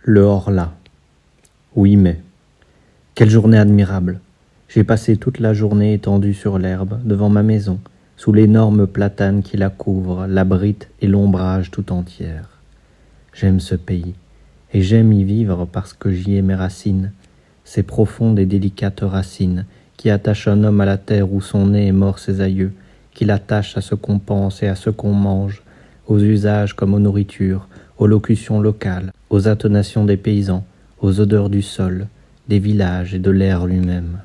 Le Horla. Oui, mais quelle journée admirable! J'ai passé toute la journée étendue sur l'herbe, devant ma maison, sous l'énorme platane qui la couvre, l'abrite et l'ombrage tout entière. J'aime ce pays, et j'aime y vivre parce que j'y ai mes racines, ces profondes et délicates racines qui attachent un homme à la terre où sont nés et morts ses aïeux, qui l'attachent à ce qu'on pense et à ce qu'on mange, aux usages comme aux nourritures, aux locutions locales, aux intonations des paysans, aux odeurs du sol, des villages et de l'air lui-même.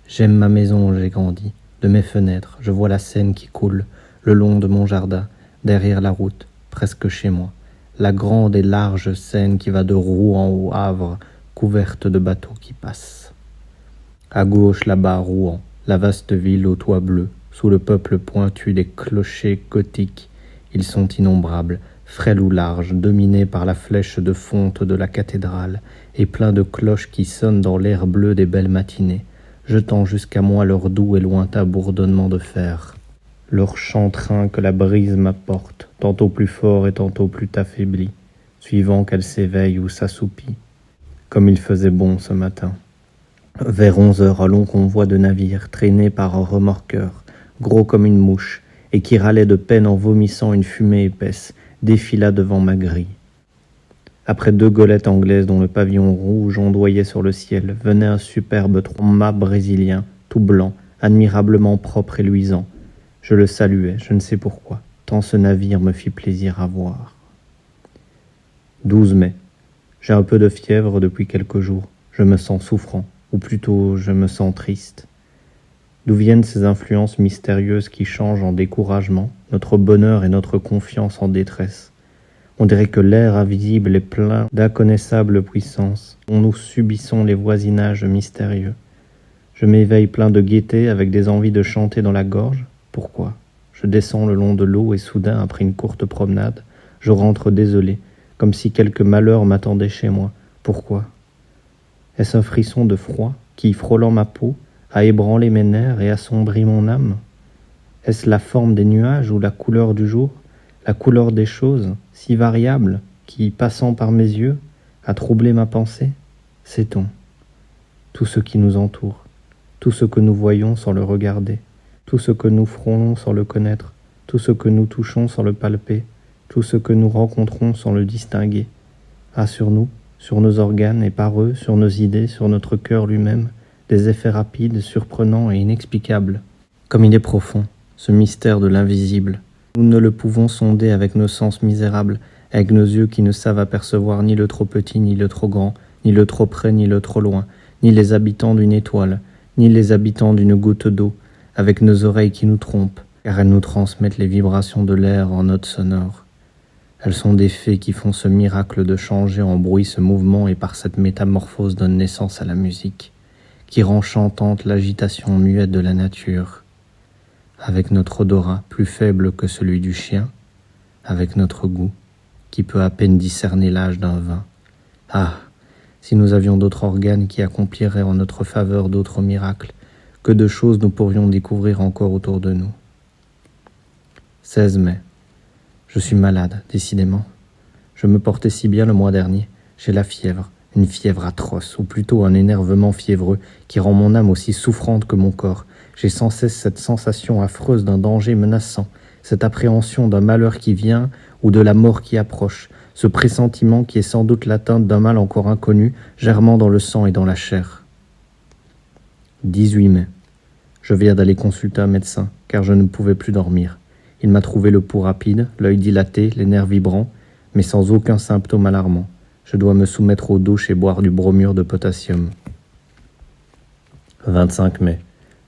J'aime ma maison où j'ai grandi. De mes fenêtres, je vois la Seine qui coule le long de mon jardin, derrière la route, presque chez moi. La grande et large Seine qui va de Rouen au Havre, couverte de bateaux qui passent. À gauche, là-bas, Rouen, la vaste ville aux toits bleus, sous le peuple pointu des clochers gothiques. Ils sont innombrables, frêles ou larges, dominés par la flèche de fonte de la cathédrale, et pleins de cloches qui sonnent dans l'air bleu des belles matinées, jetant jusqu'à moi leur doux et lointain bourdonnement de fer. Leur chant-train que la brise m'apporte, tantôt plus fort et tantôt plus affaibli, suivant qu'elle s'éveille ou s'assoupit. Comme il faisait bon ce matin. Vers 11 heures, un long convoi de navires traîné par un remorqueur, gros comme une mouche, et qui râlait de peine en vomissant une fumée épaisse, défila devant ma grille. Après 2 golettes anglaises dont le pavillon rouge ondoyait sur le ciel, venait un superbe mât brésilien, tout blanc, admirablement propre et luisant. Je le saluais, je ne sais pourquoi, tant ce navire me fit plaisir à voir. 12 mai. J'ai un peu de fièvre depuis quelques jours. Je me sens souffrant, ou plutôt je me sens triste. D'où viennent ces influences mystérieuses qui changent en découragement notre bonheur et notre confiance en détresse? On dirait que l'air invisible est plein d'inconnaissables puissances, dont nous subissons les voisinages mystérieux. Je m'éveille plein de gaieté avec des envies de chanter dans la gorge. Pourquoi? Je descends le long de l'eau et soudain, après une courte promenade, je rentre désolé, comme si quelque malheur m'attendait chez moi. Pourquoi? Est-ce un frisson de froid qui, frôlant ma peau, a ébranlé mes nerfs et assombri mon âme? Est-ce la forme des nuages ou la couleur du jour, la couleur des choses, si variable, qui, passant par mes yeux, a troublé ma pensée? Sait-on? Tout ce qui nous entoure, tout ce que nous voyons sans le regarder, tout ce que nous frôlons sans le connaître, tout ce que nous touchons sans le palper, tout ce que nous rencontrons sans le distinguer, a sur nous, sur nos organes et par eux, sur nos idées, sur notre cœur lui-même, des effets rapides, surprenants et inexplicables. Comme il est profond, ce mystère de l'invisible. Nous ne le pouvons sonder avec nos sens misérables, avec nos yeux qui ne savent apercevoir ni le trop petit, ni le trop grand, ni le trop près, ni le trop loin, ni les habitants d'une étoile, ni les habitants d'une goutte d'eau, avec nos oreilles qui nous trompent, car elles nous transmettent les vibrations de l'air en notes sonores. Elles sont des fées qui font ce miracle de changer en bruit ce mouvement et par cette métamorphose donnent naissance à la musique, qui rend chantante l'agitation muette de la nature. Avec notre odorat plus faible que celui du chien, avec notre goût, qui peut à peine discerner l'âge d'un vin. Ah, si nous avions d'autres organes qui accompliraient en notre faveur d'autres miracles, que de choses nous pourrions découvrir encore autour de nous. 16 mai. Je suis malade, décidément. Je me portais si bien le mois dernier. J'ai la fièvre, une fièvre atroce, ou plutôt un énervement fiévreux qui rend mon âme aussi souffrante que mon corps. J'ai sans cesse cette sensation affreuse d'un danger menaçant, cette appréhension d'un malheur qui vient ou de la mort qui approche, ce pressentiment qui est sans doute l'atteinte d'un mal encore inconnu, germant dans le sang et dans la chair. 18 mai. Je viens d'aller consulter un médecin, car je ne pouvais plus dormir. Il m'a trouvé le pouls rapide, l'œil dilaté, les nerfs vibrants, mais sans aucun symptôme alarmant. Je dois me soumettre aux douches et boire du bromure de potassium. 25 mai.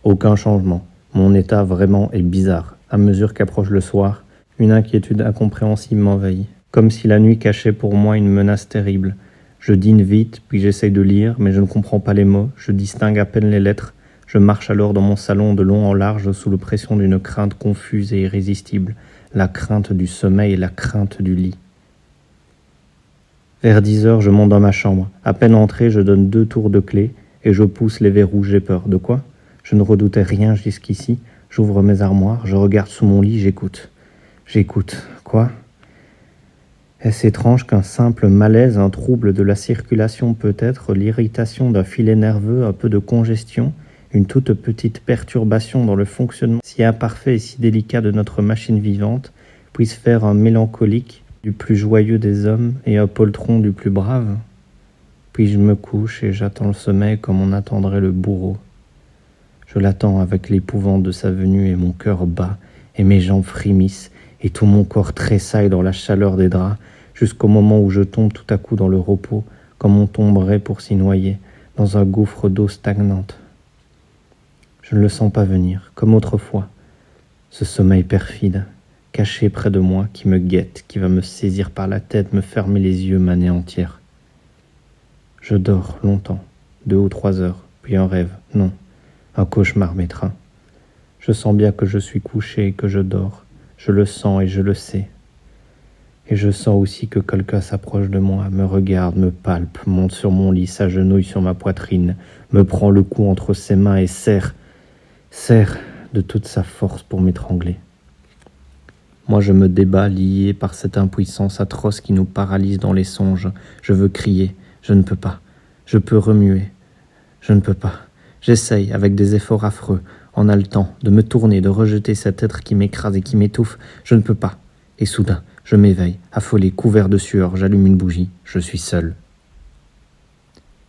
Aucun changement. Mon état vraiment est bizarre. À mesure qu'approche le soir, une inquiétude incompréhensible m'envahit, comme si la nuit cachait pour moi une menace terrible. Je dîne vite, puis j'essaye de lire, mais je ne comprends pas les mots, je distingue à peine les lettres. Je marche alors dans mon salon de long en large sous la pression d'une crainte confuse et irrésistible, la crainte du sommeil et la crainte du lit. Vers 10 heures, je monte dans ma chambre. À peine entré, je donne 2 tours de clé et je pousse les verrous. J'ai peur. De quoi? Je ne redoutais rien jusqu'ici. J'ouvre mes armoires, je regarde sous mon lit, j'écoute. J'écoute. Quoi ? Est-ce étrange qu'un simple malaise, un trouble de la circulation peut-être, l'irritation d'un filet nerveux, un peu de congestion, une toute petite perturbation dans le fonctionnement si imparfait et si délicat de notre machine vivante, puisse faire un mélancolique du plus joyeux des hommes et un poltron du plus brave ? Puis je me couche et j'attends le sommeil comme on attendrait le bourreau. Je l'attends avec l'épouvante de sa venue et mon cœur bat et mes jambes frémissent et tout mon corps tressaille dans la chaleur des draps jusqu'au moment où je tombe tout à coup dans le repos comme on tomberait pour s'y noyer dans un gouffre d'eau stagnante. Je ne le sens pas venir, comme autrefois, ce sommeil perfide, caché près de moi, qui me guette, qui va me saisir par la tête, me fermer les yeux, m'anéantir. Je dors longtemps, 2 ou 3 heures, puis un rêve, non, un cauchemar m'étreint. Je sens bien que je suis couché et que je dors, je le sens et je le sais. Et je sens aussi que quelqu'un s'approche de moi, me regarde, me palpe, monte sur mon lit, s'agenouille sur ma poitrine, me prend le cou entre ses mains et serre de toute sa force pour m'étrangler. Moi je me débats lié par cette impuissance atroce qui nous paralyse dans les songes. Je veux crier, je ne peux pas. Je peux remuer, je ne peux pas. J'essaye, avec des efforts affreux, en haletant, de me tourner, de rejeter cet être qui m'écrase et qui m'étouffe. Je ne peux pas. Et soudain, je m'éveille, affolé, couvert de sueur, j'allume une bougie, je suis seul.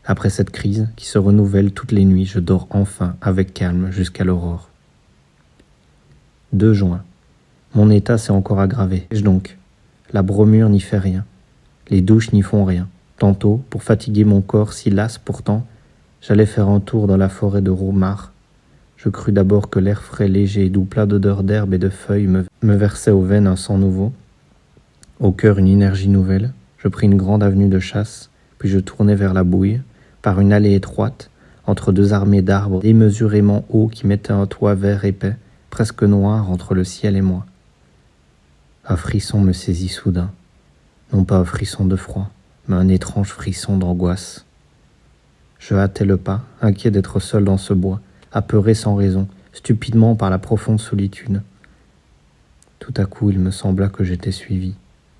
Après cette crise, qui se renouvelle toutes les nuits, je dors enfin avec calme jusqu'à l'aurore. 2 juin. Mon état s'est encore aggravé. Qu'ai-je donc ? La bromure n'y fait rien. Les douches n'y font rien. Tantôt, pour fatiguer mon corps si las pourtant, j'allais faire un tour dans la forêt de Roumare. Je crus d'abord que l'air frais, léger et doux, plat d'odeur d'herbe et de feuilles me versait aux veines un sang nouveau, au cœur une énergie nouvelle. Je pris une grande avenue de chasse, puis je tournai vers la Bouille, par une allée étroite, entre 2 armées d'arbres démesurément hauts qui mettaient un toit vert épais, presque noir entre le ciel et moi. Un frisson me saisit soudain, non pas un frisson de froid, mais un étrange frisson d'angoisse. Je hâtai le pas, inquiet d'être seul dans ce bois, apeuré sans raison, stupidement par la profonde solitude. Tout à coup, il me sembla que j'étais suivi,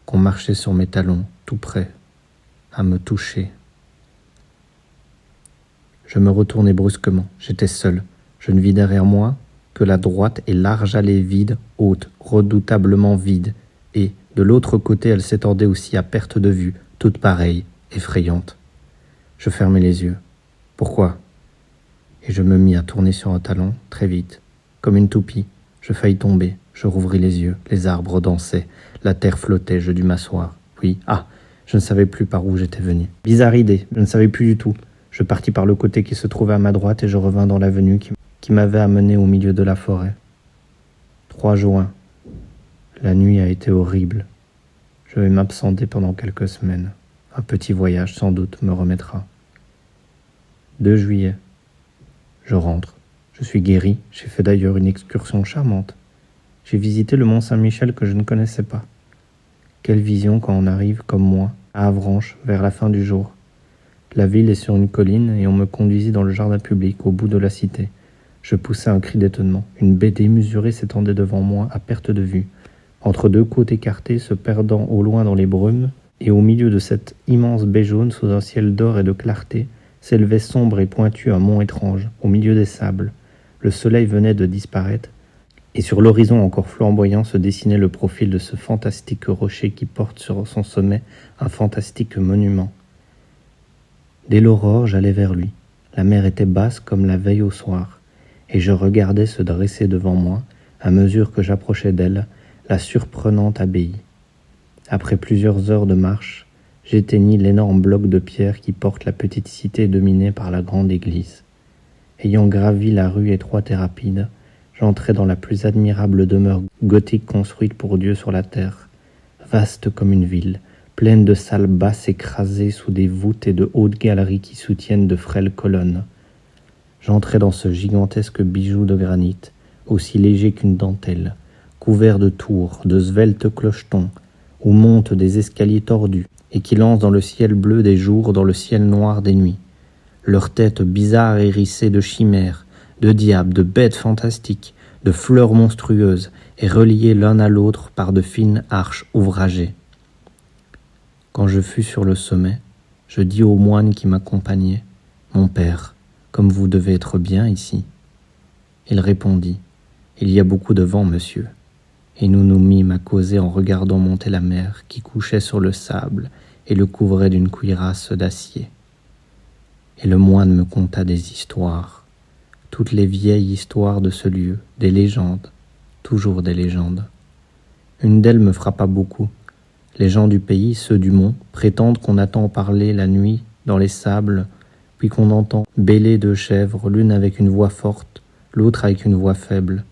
qu'on marchait sur mes talons, tout près, à me toucher. Je me retournai brusquement, j'étais seul. Je ne vis derrière moi que la droite et large allée vide, haute, redoutablement vide, et, de l'autre côté, elle s'étendait aussi à perte de vue, toute pareille, effrayante. Je fermai les yeux. Pourquoi ? Et je me mis à tourner sur un talon, très vite, comme une toupie. Je faillis tomber, je rouvris les yeux, les arbres dansaient, la terre flottait, je dus m'asseoir. Puis, je ne savais plus par où j'étais venu. Bizarre idée, je ne savais plus du tout. Je partis par le côté qui se trouvait à ma droite et je revins dans l'avenue qui m'avait amené au milieu de la forêt. 3 juin. La nuit a été horrible. Je vais m'absenter pendant quelques semaines. Un petit voyage, sans doute, me remettra. 2 juillet. Je rentre. Je suis guéri. J'ai fait d'ailleurs une excursion charmante. J'ai visité le Mont Saint-Michel que je ne connaissais pas. Quelle vision quand on arrive, comme moi, à Avranches, vers la fin du jour. La ville est sur une colline et on me conduisit dans le jardin public, au bout de la cité. Je poussai un cri d'étonnement. Une baie démesurée s'étendait devant moi à perte de vue, entre 2 côtes écartées se perdant au loin dans les brumes, et au milieu de cette immense baie jaune, sous un ciel d'or et de clarté, s'élevait sombre et pointu un mont étrange, au milieu des sables. Le soleil venait de disparaître, et sur l'horizon encore flamboyant se dessinait le profil de ce fantastique rocher qui porte sur son sommet un fantastique monument. Dès l'aurore, j'allais vers lui. La mer était basse comme la veille au soir, et je regardais se dresser devant moi, à mesure que j'approchais d'elle, la surprenante abbaye. Après plusieurs heures de marche, j'éteignis l'énorme bloc de pierre qui porte la petite cité dominée par la grande église. Ayant gravi la rue étroite et rapide, j'entrai dans la plus admirable demeure gothique construite pour Dieu sur la terre, vaste comme une ville, pleine de salles basses écrasées sous des voûtes et de hautes galeries qui soutiennent de frêles colonnes. J'entrai dans ce gigantesque bijou de granit, aussi léger qu'une dentelle, couvert de tours, de sveltes clochetons, où montent des escaliers tordus, et qui lancent dans le ciel bleu des jours, dans le ciel noir des nuits. Leurs têtes bizarres hérissées de chimères, de diables, de bêtes fantastiques, de fleurs monstrueuses et reliés l'un à l'autre par de fines arches ouvragées. Quand je fus sur le sommet, je dis au moine qui m'accompagnait, « Mon père, comme vous devez être bien ici. » Il répondit, « Il y a beaucoup de vent, monsieur. » Et nous nous mîmes à causer en regardant monter la mer qui couchait sur le sable et le couvrait d'une cuirasse d'acier. Et le moine me conta des histoires, toutes les vieilles histoires de ce lieu, des légendes, toujours des légendes. Une d'elles me frappa beaucoup. Les gens du pays, ceux du mont, prétendent qu'on attend parler la nuit dans les sables, puis qu'on entend bêler deux chèvres, l'une avec une voix forte, l'autre avec une voix faible.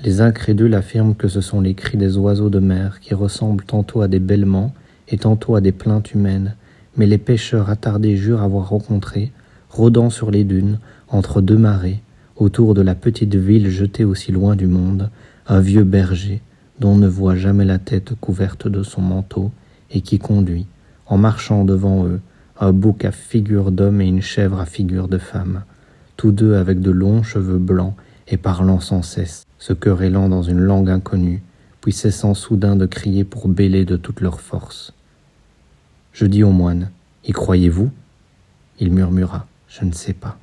Les incrédules affirment que ce sont les cris des oiseaux de mer qui ressemblent tantôt à des bêlements et tantôt à des plaintes humaines, mais les pêcheurs attardés jurent avoir rencontré, rôdant sur les dunes, entre deux marées, autour de la petite ville jetée aussi loin du monde, un vieux berger dont on ne voit jamais la tête couverte de son manteau et qui conduit, en marchant devant eux, un bouc à figure d'homme et une chèvre à figure de femme, tous deux avec de longs cheveux blancs et parlant sans cesse, se querellant dans une langue inconnue, puis cessant soudain de crier pour bêler de toute leur force. Je dis au moine, « Y croyez-vous » Il murmura, « Je ne sais pas. »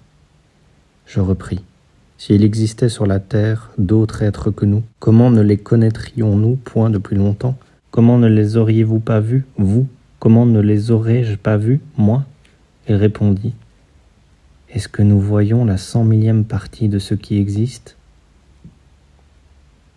Je repris, « S'il existait sur la terre d'autres êtres que nous, comment ne les connaîtrions-nous point depuis longtemps? Comment ne les auriez-vous pas vus, vous? Comment ne les aurais-je pas vus, moi ?» Il répondit, « Est-ce que nous voyons la 100 millième partie de ce qui existe?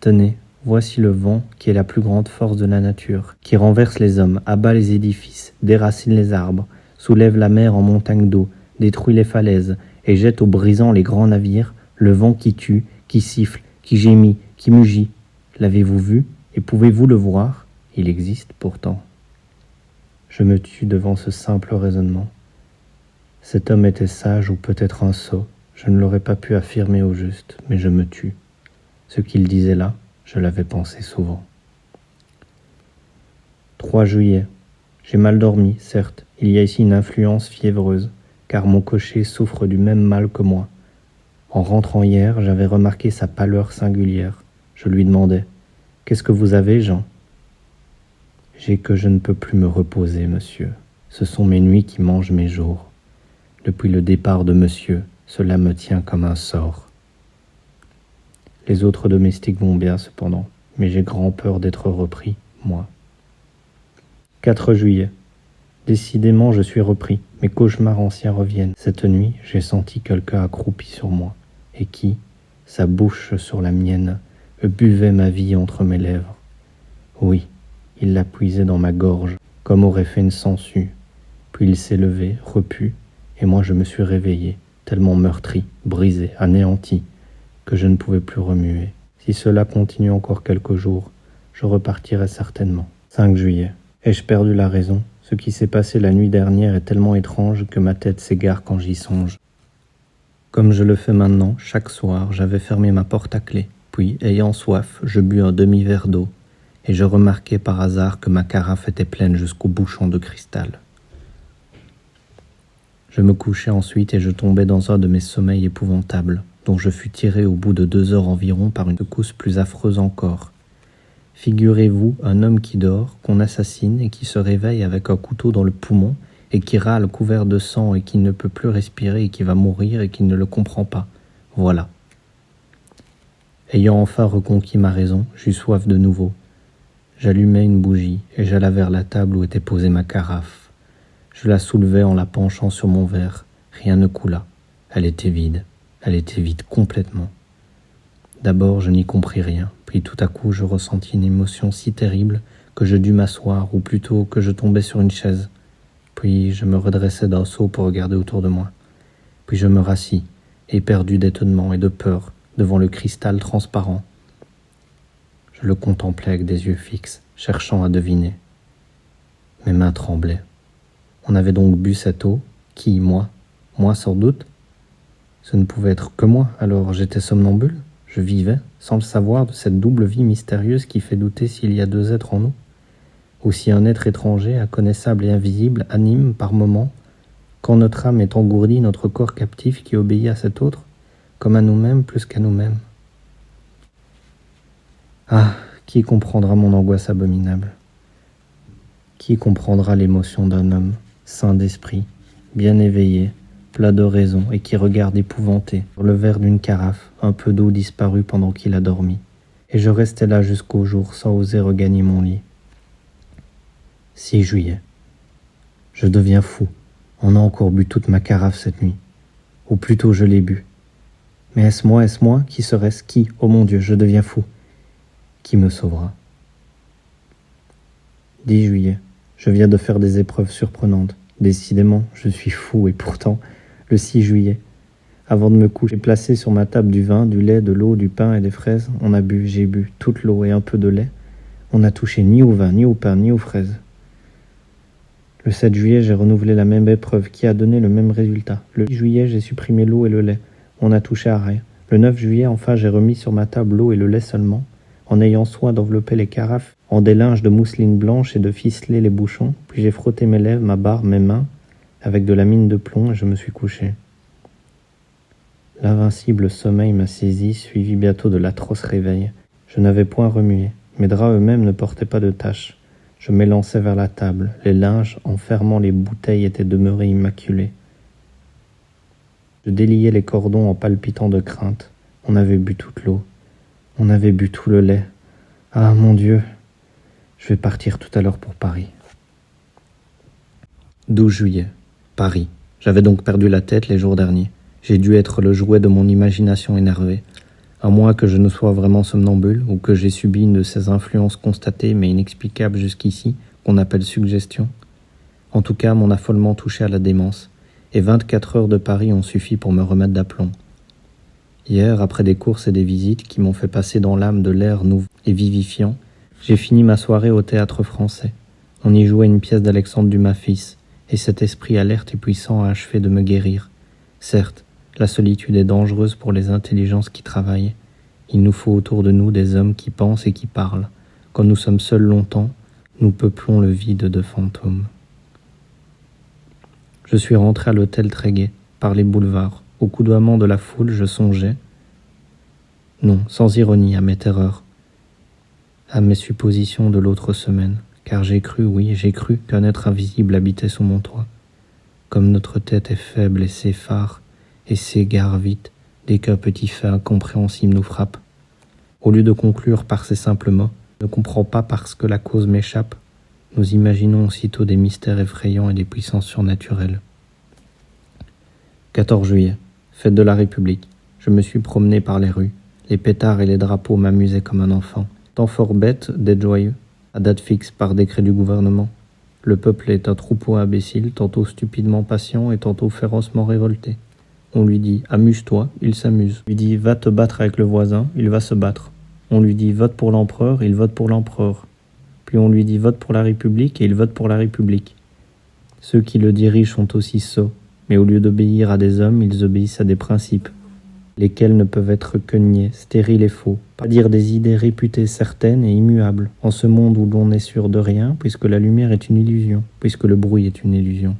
Tenez, voici le vent qui est la plus grande force de la nature, qui renverse les hommes, abat les édifices, déracine les arbres, soulève la mer en montagne d'eau, détruit les falaises et jette aux brisants les grands navires, le vent qui tue, qui siffle, qui gémit, qui mugit. L'avez-vous vu et pouvez-vous le voir? Il existe pourtant. » Je me tus devant ce simple raisonnement. Cet homme était sage ou peut-être un sot, je ne l'aurais pas pu affirmer au juste, mais je me tus. Ce qu'il disait là, je l'avais pensé souvent. 3 juillet. J'ai mal dormi, certes. Il y a ici une influence fiévreuse, car mon cocher souffre du même mal que moi. En rentrant hier, j'avais remarqué sa pâleur singulière. Je lui demandais, « Qu'est-ce que vous avez, Jean ?» « J'ai que je ne peux plus me reposer, monsieur. Ce sont mes nuits qui mangent mes jours. Depuis le départ de monsieur, cela me tient comme un sort. » Les autres domestiques vont bien cependant, mais j'ai grand peur d'être repris, moi. 4 juillet. Décidément, je suis repris. Mes cauchemars anciens reviennent. Cette nuit, j'ai senti quelqu'un accroupi sur moi, et qui, sa bouche sur la mienne, buvait ma vie entre mes lèvres. Oui, il la puisait dans ma gorge, comme aurait fait une sangsue. Puis il s'est levé, repu, et moi je me suis réveillé, tellement meurtri, brisé, anéanti, que je ne pouvais plus remuer. Si cela continue encore quelques jours, je repartirai certainement. 5 juillet. Ai-je perdu la raison? Ce qui s'est passé la nuit dernière est tellement étrange que ma tête s'égare quand j'y songe. Comme je le fais maintenant, chaque soir, j'avais fermé ma porte à clé, puis, ayant soif, je bus un demi-verre d'eau, et je remarquai par hasard que ma carafe était pleine jusqu'au bouchon de cristal. Je me couchai ensuite et je tombai dans un de mes sommeils épouvantables, dont je fus tiré au bout de 2 heures environ par une secousse plus affreuse encore. Figurez-vous un homme qui dort, qu'on assassine et qui se réveille avec un couteau dans le poumon et qui râle couvert de sang et qui ne peut plus respirer et qui va mourir et qui ne le comprend pas. Voilà. Ayant enfin reconquis ma raison, j'eus soif de nouveau. J'allumai une bougie et j'alla vers la table où était posée ma carafe. Je la soulevai en la penchant sur mon verre. Rien ne coula. Elle était vide. Elle était vide complètement. D'abord, je n'y compris rien, puis tout à coup, je ressentis une émotion si terrible que je dus m'asseoir, ou plutôt que je tombai sur une chaise. Puis je me redressai d'un saut pour regarder autour de moi. Puis je me rassis, éperdu d'étonnement et de peur, devant le cristal transparent. Je le contemplais avec des yeux fixes, cherchant à deviner. Mes mains tremblaient. On avait donc bu cette eau. Qui, moi? Moi, sans doute. Ce ne pouvait être que moi, alors j'étais somnambule. Je vivais, sans le savoir, de cette double vie mystérieuse qui fait douter s'il y a 2 êtres en nous. Ou si un être étranger, inconnaissable et invisible, anime, par moments, quand notre âme est engourdie, notre corps captif qui obéit à cet autre, comme à nous-mêmes plus qu'à nous-mêmes. Ah, qui comprendra mon angoisse abominable? Qui comprendra l'émotion d'un homme, sain d'esprit, bien éveillé, plat de raison, et qui regarde épouvanté sur le verre d'une carafe, un peu d'eau disparue pendant qu'il a dormi. Et je restais là jusqu'au jour, sans oser regagner mon lit. 6 juillet. Je deviens fou. On a encore bu toute ma carafe cette nuit. Ou plutôt je l'ai bu. Mais est-ce moi? Qui serait-ce? Qui? Oh mon Dieu, je deviens fou. Qui me sauvera? 10 juillet. Je viens de faire des épreuves surprenantes. Décidément, je suis fou et pourtant, le 6 juillet, avant de me coucher, j'ai placé sur ma table du vin, du lait, de l'eau, du pain et des fraises. On a bu, j'ai bu toute l'eau et un peu de lait. On n'a touché ni au vin, ni au pain, ni aux fraises. Le 7 juillet, j'ai renouvelé la même épreuve qui a donné le même résultat. Le 8 juillet, j'ai supprimé l'eau et le lait. On n'a touché à rien. Le 9 juillet, enfin, j'ai remis sur ma table l'eau et le lait seulement, en ayant soin d'envelopper les carafes en des linges de mousseline blanche et de ficeler les bouchons. Puis j'ai frotté mes lèvres, ma barbe, mes mains, avec de la mine de plomb, et je me suis couché. L'invincible sommeil m'a saisi, suivi bientôt de l'atroce réveil. Je n'avais point remué. Mes draps eux-mêmes ne portaient pas de taches. Je m'élançai vers la table. Les linges, en fermant les bouteilles, étaient demeurés immaculés. Je déliais les cordons en palpitant de crainte. On avait bu toute l'eau. On avait bu tout le lait. Ah, mon Dieu! Je vais partir tout à l'heure pour Paris. 12 juillet. Paris. J'avais donc perdu la tête les jours derniers. J'ai dû être le jouet de mon imagination énervée. À moins que je ne sois vraiment somnambule, ou que j'ai subi une de ces influences constatées mais inexplicables jusqu'ici, qu'on appelle suggestion. En tout cas, mon affolement touchait à la démence, et 24 heures de Paris ont suffi pour me remettre d'aplomb. Hier, après des courses et des visites qui m'ont fait passer dans l'âme de l'air nouveau et vivifiant, j'ai fini ma soirée au Théâtre Français. On y jouait une pièce d'Alexandre Dumas fils, et cet esprit alerte et puissant a achevé de me guérir. Certes, la solitude est dangereuse pour les intelligences qui travaillent. Il nous faut autour de nous des hommes qui pensent et qui parlent. Quand nous sommes seuls longtemps, nous peuplons le vide de fantômes. Je suis rentré à l'hôtel très gai, par les boulevards. Au coudoiement de la foule, je songeais, non, sans ironie, à mes terreurs, à mes suppositions de l'autre semaine, car j'ai cru, oui, j'ai cru qu'un être invisible habitait sous mon toit. Comme notre tête est faible et s'effare, et s'égare vite, dès qu'un petit fait incompréhensible nous frappe. Au lieu de conclure par ces simples mots, ne comprends pas parce que la cause m'échappe, nous imaginons aussitôt des mystères effrayants et des puissances surnaturelles. 14 juillet, fête de la République. Je me suis promené par les rues. Les pétards et les drapeaux m'amusaient comme un enfant. Tant fort bête d'être joyeux, à date fixe par décret du gouvernement. Le peuple est un troupeau imbécile, tantôt stupidement patient et tantôt férocement révolté. On lui dit « amuse-toi », il s'amuse. On lui dit « va te battre avec le voisin », il va se battre. On lui dit « vote pour l'empereur », il vote pour l'empereur. Puis on lui dit « vote pour la République » et il vote pour la République. Ceux qui le dirigent sont aussi sots, mais au lieu d'obéir à des hommes, ils obéissent à des principes, lesquels ne peuvent être que niais, stériles et faux, pas dire des idées réputées certaines et immuables, en ce monde où l'on n'est sûr de rien, puisque la lumière est une illusion, puisque le bruit est une illusion.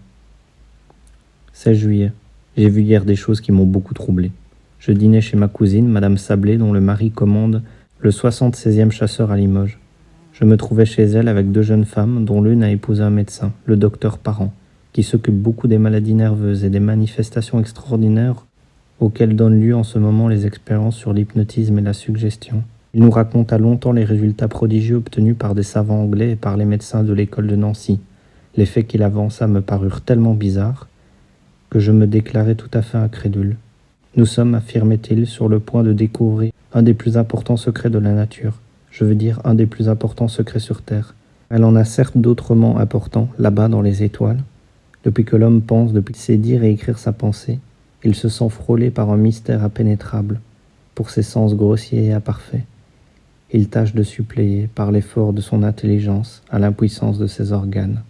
16 juillet. J'ai vu hier des choses qui m'ont beaucoup troublé. Je dînais chez ma cousine, Madame Sablé, dont le mari commande le 76e chasseur à Limoges. Je me trouvais chez elle avec 2 jeunes femmes, dont l'une a épousé un médecin, le docteur Parent, qui s'occupe beaucoup des maladies nerveuses et des manifestations extraordinaires auxquelles donnent lieu en ce moment les expériences sur l'hypnotisme et la suggestion. Il nous raconta longtemps les résultats prodigieux obtenus par des savants anglais et par les médecins de l'école de Nancy. Les faits qu'il avança me parurent tellement bizarres que je me déclarai tout à fait incrédule. Nous sommes, affirmait-il, sur le point de découvrir un des plus importants secrets de la nature. Je veux dire un des plus importants secrets sur Terre. Elle en a certes d'autrement importants, là-bas dans les étoiles. Depuis que l'homme pense, depuis qu'il sait dire et écrire sa pensée, il se sent frôlé par un mystère impénétrable, pour ses sens grossiers et imparfaits. Il tâche de suppléer, par l'effort de son intelligence, à l'impuissance de ses organes.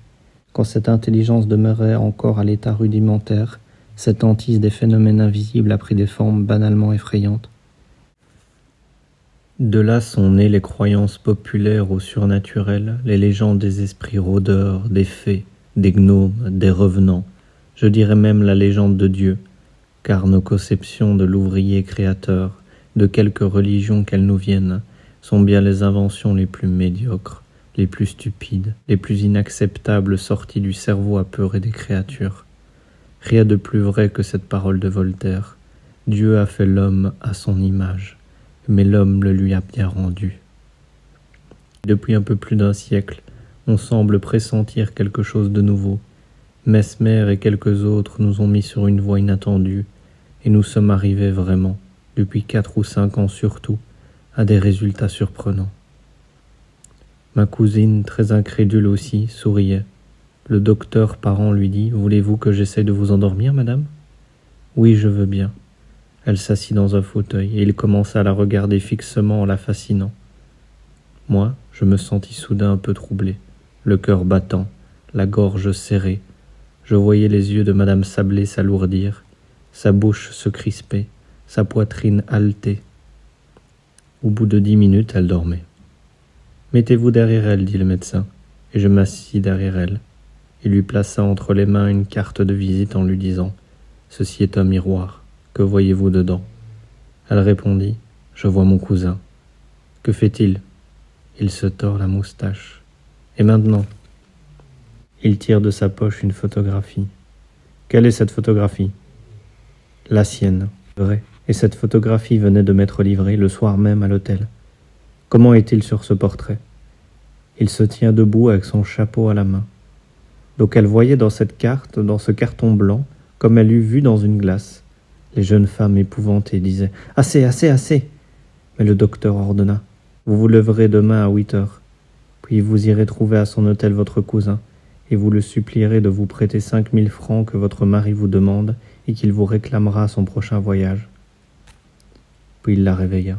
Quand cette intelligence demeurait encore à l'état rudimentaire, cette hantise des phénomènes invisibles a pris des formes banalement effrayantes. De là sont nées les croyances populaires au surnaturel, les légendes des esprits rôdeurs, des fées, des gnomes, des revenants, je dirais même la légende de Dieu, car nos conceptions de l'ouvrier créateur, de quelque religion qu'elles nous viennent, sont bien les inventions les plus médiocres, les plus stupides, les plus inacceptables sorties du cerveau apeuré des créatures. Rien de plus vrai que cette parole de Voltaire. Dieu a fait l'homme à son image, mais l'homme le lui a bien rendu. Depuis un peu plus d'un siècle, on semble pressentir quelque chose de nouveau. Mesmer et quelques autres nous ont mis sur une voie inattendue, et nous sommes arrivés vraiment, depuis 4 ou 5 ans surtout, à des résultats surprenants. Ma cousine, très incrédule aussi, souriait. Le docteur parent lui dit « Voulez-vous que j'essaie de vous endormir, madame ?»« Oui, je veux bien. » Elle s'assit dans un fauteuil et il commença à la regarder fixement en la fascinant. Moi, je me sentis soudain un peu troublé, le cœur battant, la gorge serrée. Je voyais les yeux de madame Sablé s'alourdir, sa bouche se crisper, sa poitrine haleter. Au bout de 10 minutes, elle dormait. « Mettez-vous derrière elle, dit le médecin, et je m'assis derrière elle. Il lui plaça entre les mains une carte de visite en lui disant « Ceci est un miroir. Que voyez-vous dedans ?» Elle répondit « Je vois mon cousin. »« Que fait-il » ? Il se tord la moustache. « Et maintenant ?» Il tire de sa poche une photographie. « Quelle est cette photographie ?»« La sienne. » Vrai. Et cette photographie venait de m'être livrée le soir même à l'hôtel. Comment est-il sur ce portrait ? Il se tient debout avec son chapeau à la main. Donc elle voyait dans cette carte, dans ce carton blanc, comme elle eût vu dans une glace. Les jeunes femmes épouvantées disaient « Assez, assez, assez !» Mais le docteur ordonna « Vous vous leverez demain à 8 heures. Puis vous irez trouver à son hôtel votre cousin, et vous le supplierez de vous prêter 5 000 francs que votre mari vous demande et qu'il vous réclamera à son prochain voyage. » Puis il la réveilla.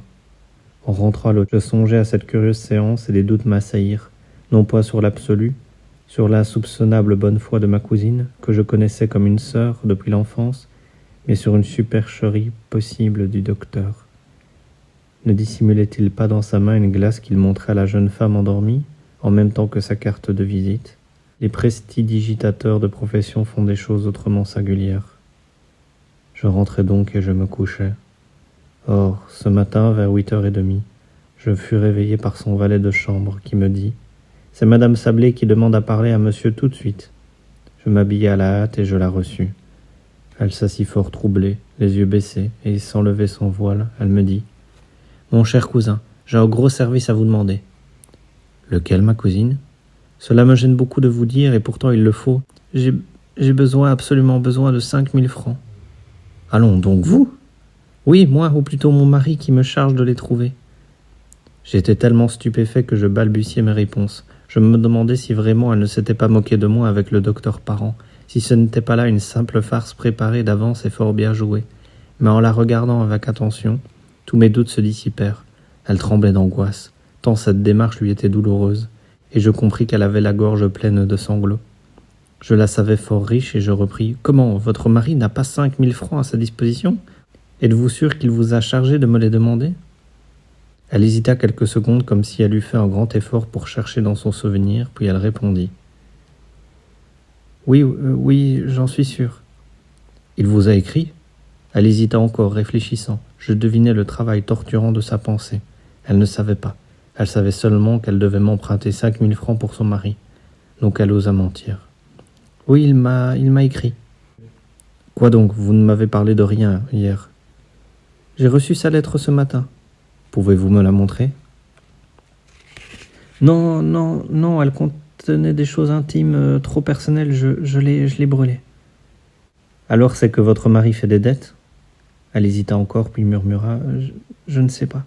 En rentrant à l'hôtel, je songeais à cette curieuse séance et des doutes m'assaillirent, non pas sur l'absolu, sur l'insoupçonnable bonne foi de ma cousine, que je connaissais comme une sœur depuis l'enfance, mais sur une supercherie possible du docteur. Ne dissimulait-il pas dans sa main une glace qu'il montrait à la jeune femme endormie, en même temps que sa carte de visite ? Les prestidigitateurs de profession font des choses autrement singulières. Je rentrais donc et je me couchais. Or, ce matin, vers 8h30, je fus réveillé par son valet de chambre qui me dit « C'est madame Sablé qui demande à parler à monsieur tout de suite. » Je m'habillai à la hâte et je la reçus. Elle s'assit fort troublée, les yeux baissés, et sans lever son voile, elle me dit « Mon cher cousin, j'ai un gros service à vous demander. »« Lequel, ma cousine ? Cela me gêne beaucoup de vous dire, et pourtant il le faut. J'ai absolument besoin de 5 000 francs. »« Allons, donc vous ?» ?»« Oui, moi, ou plutôt mon mari qui me charge de les trouver. » J'étais tellement stupéfait que je balbutiais mes réponses. Je me demandais si vraiment elle ne s'était pas moquée de moi avec le docteur parent, si ce n'était pas là une simple farce préparée d'avance et fort bien jouée. Mais en la regardant avec attention, tous mes doutes se dissipèrent. Elle tremblait d'angoisse, tant cette démarche lui était douloureuse, et je compris qu'elle avait la gorge pleine de sanglots. Je la savais fort riche et je repris « Comment, votre mari n'a pas 5 000 francs à sa disposition ? Êtes-vous sûr qu'il vous a chargé de me les demander ?» Elle hésita quelques secondes comme si elle eût fait un grand effort pour chercher dans son souvenir, puis elle répondit. « Oui, j'en suis sûr. »« Il vous a écrit ?» Elle hésita encore, réfléchissant. Je devinais le travail torturant de sa pensée. Elle ne savait pas. Elle savait seulement qu'elle devait m'emprunter 5 000 francs pour son mari. Donc elle osa mentir. « Oui, il m'a écrit. »« Quoi donc, vous ne m'avez parlé de rien hier. »« J'ai reçu sa lettre ce matin. » Pouvez-vous me la montrer ? Non, elle contenait des choses intimes, trop personnelles, je l'ai brûlée. Alors c'est que votre mari fait des dettes ? Elle hésita encore, puis murmura je ne sais pas.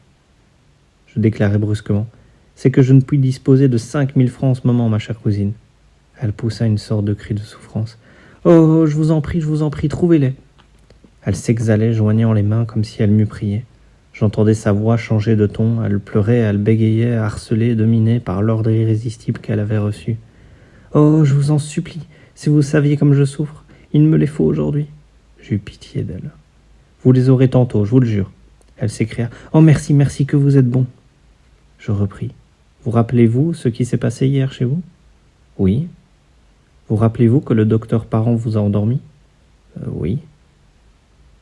Je déclarai brusquement c'est que je ne puis disposer de 5 000 francs en ce moment, ma chère cousine. Elle poussa une sorte de cri de souffrance. Oh, je vous en prie, trouvez-les. Elle s'exhalait, joignant les mains comme si elle m'eût prié. J'entendais sa voix changer de ton, elle pleurait, elle bégayait, harcelée, dominée par l'ordre irrésistible qu'elle avait reçu. « Oh, je vous en supplie, si vous saviez comme je souffre, il me les faut aujourd'hui. » J'eus pitié d'elle. « Vous les aurez tantôt, je vous le jure. » Elle s'écria. « Oh, merci, que vous êtes bon. » Je repris. « Vous rappelez-vous ce qui s'est passé hier chez vous ?»« Oui. »« Vous rappelez-vous que le docteur parent vous a endormi ?»« Oui. »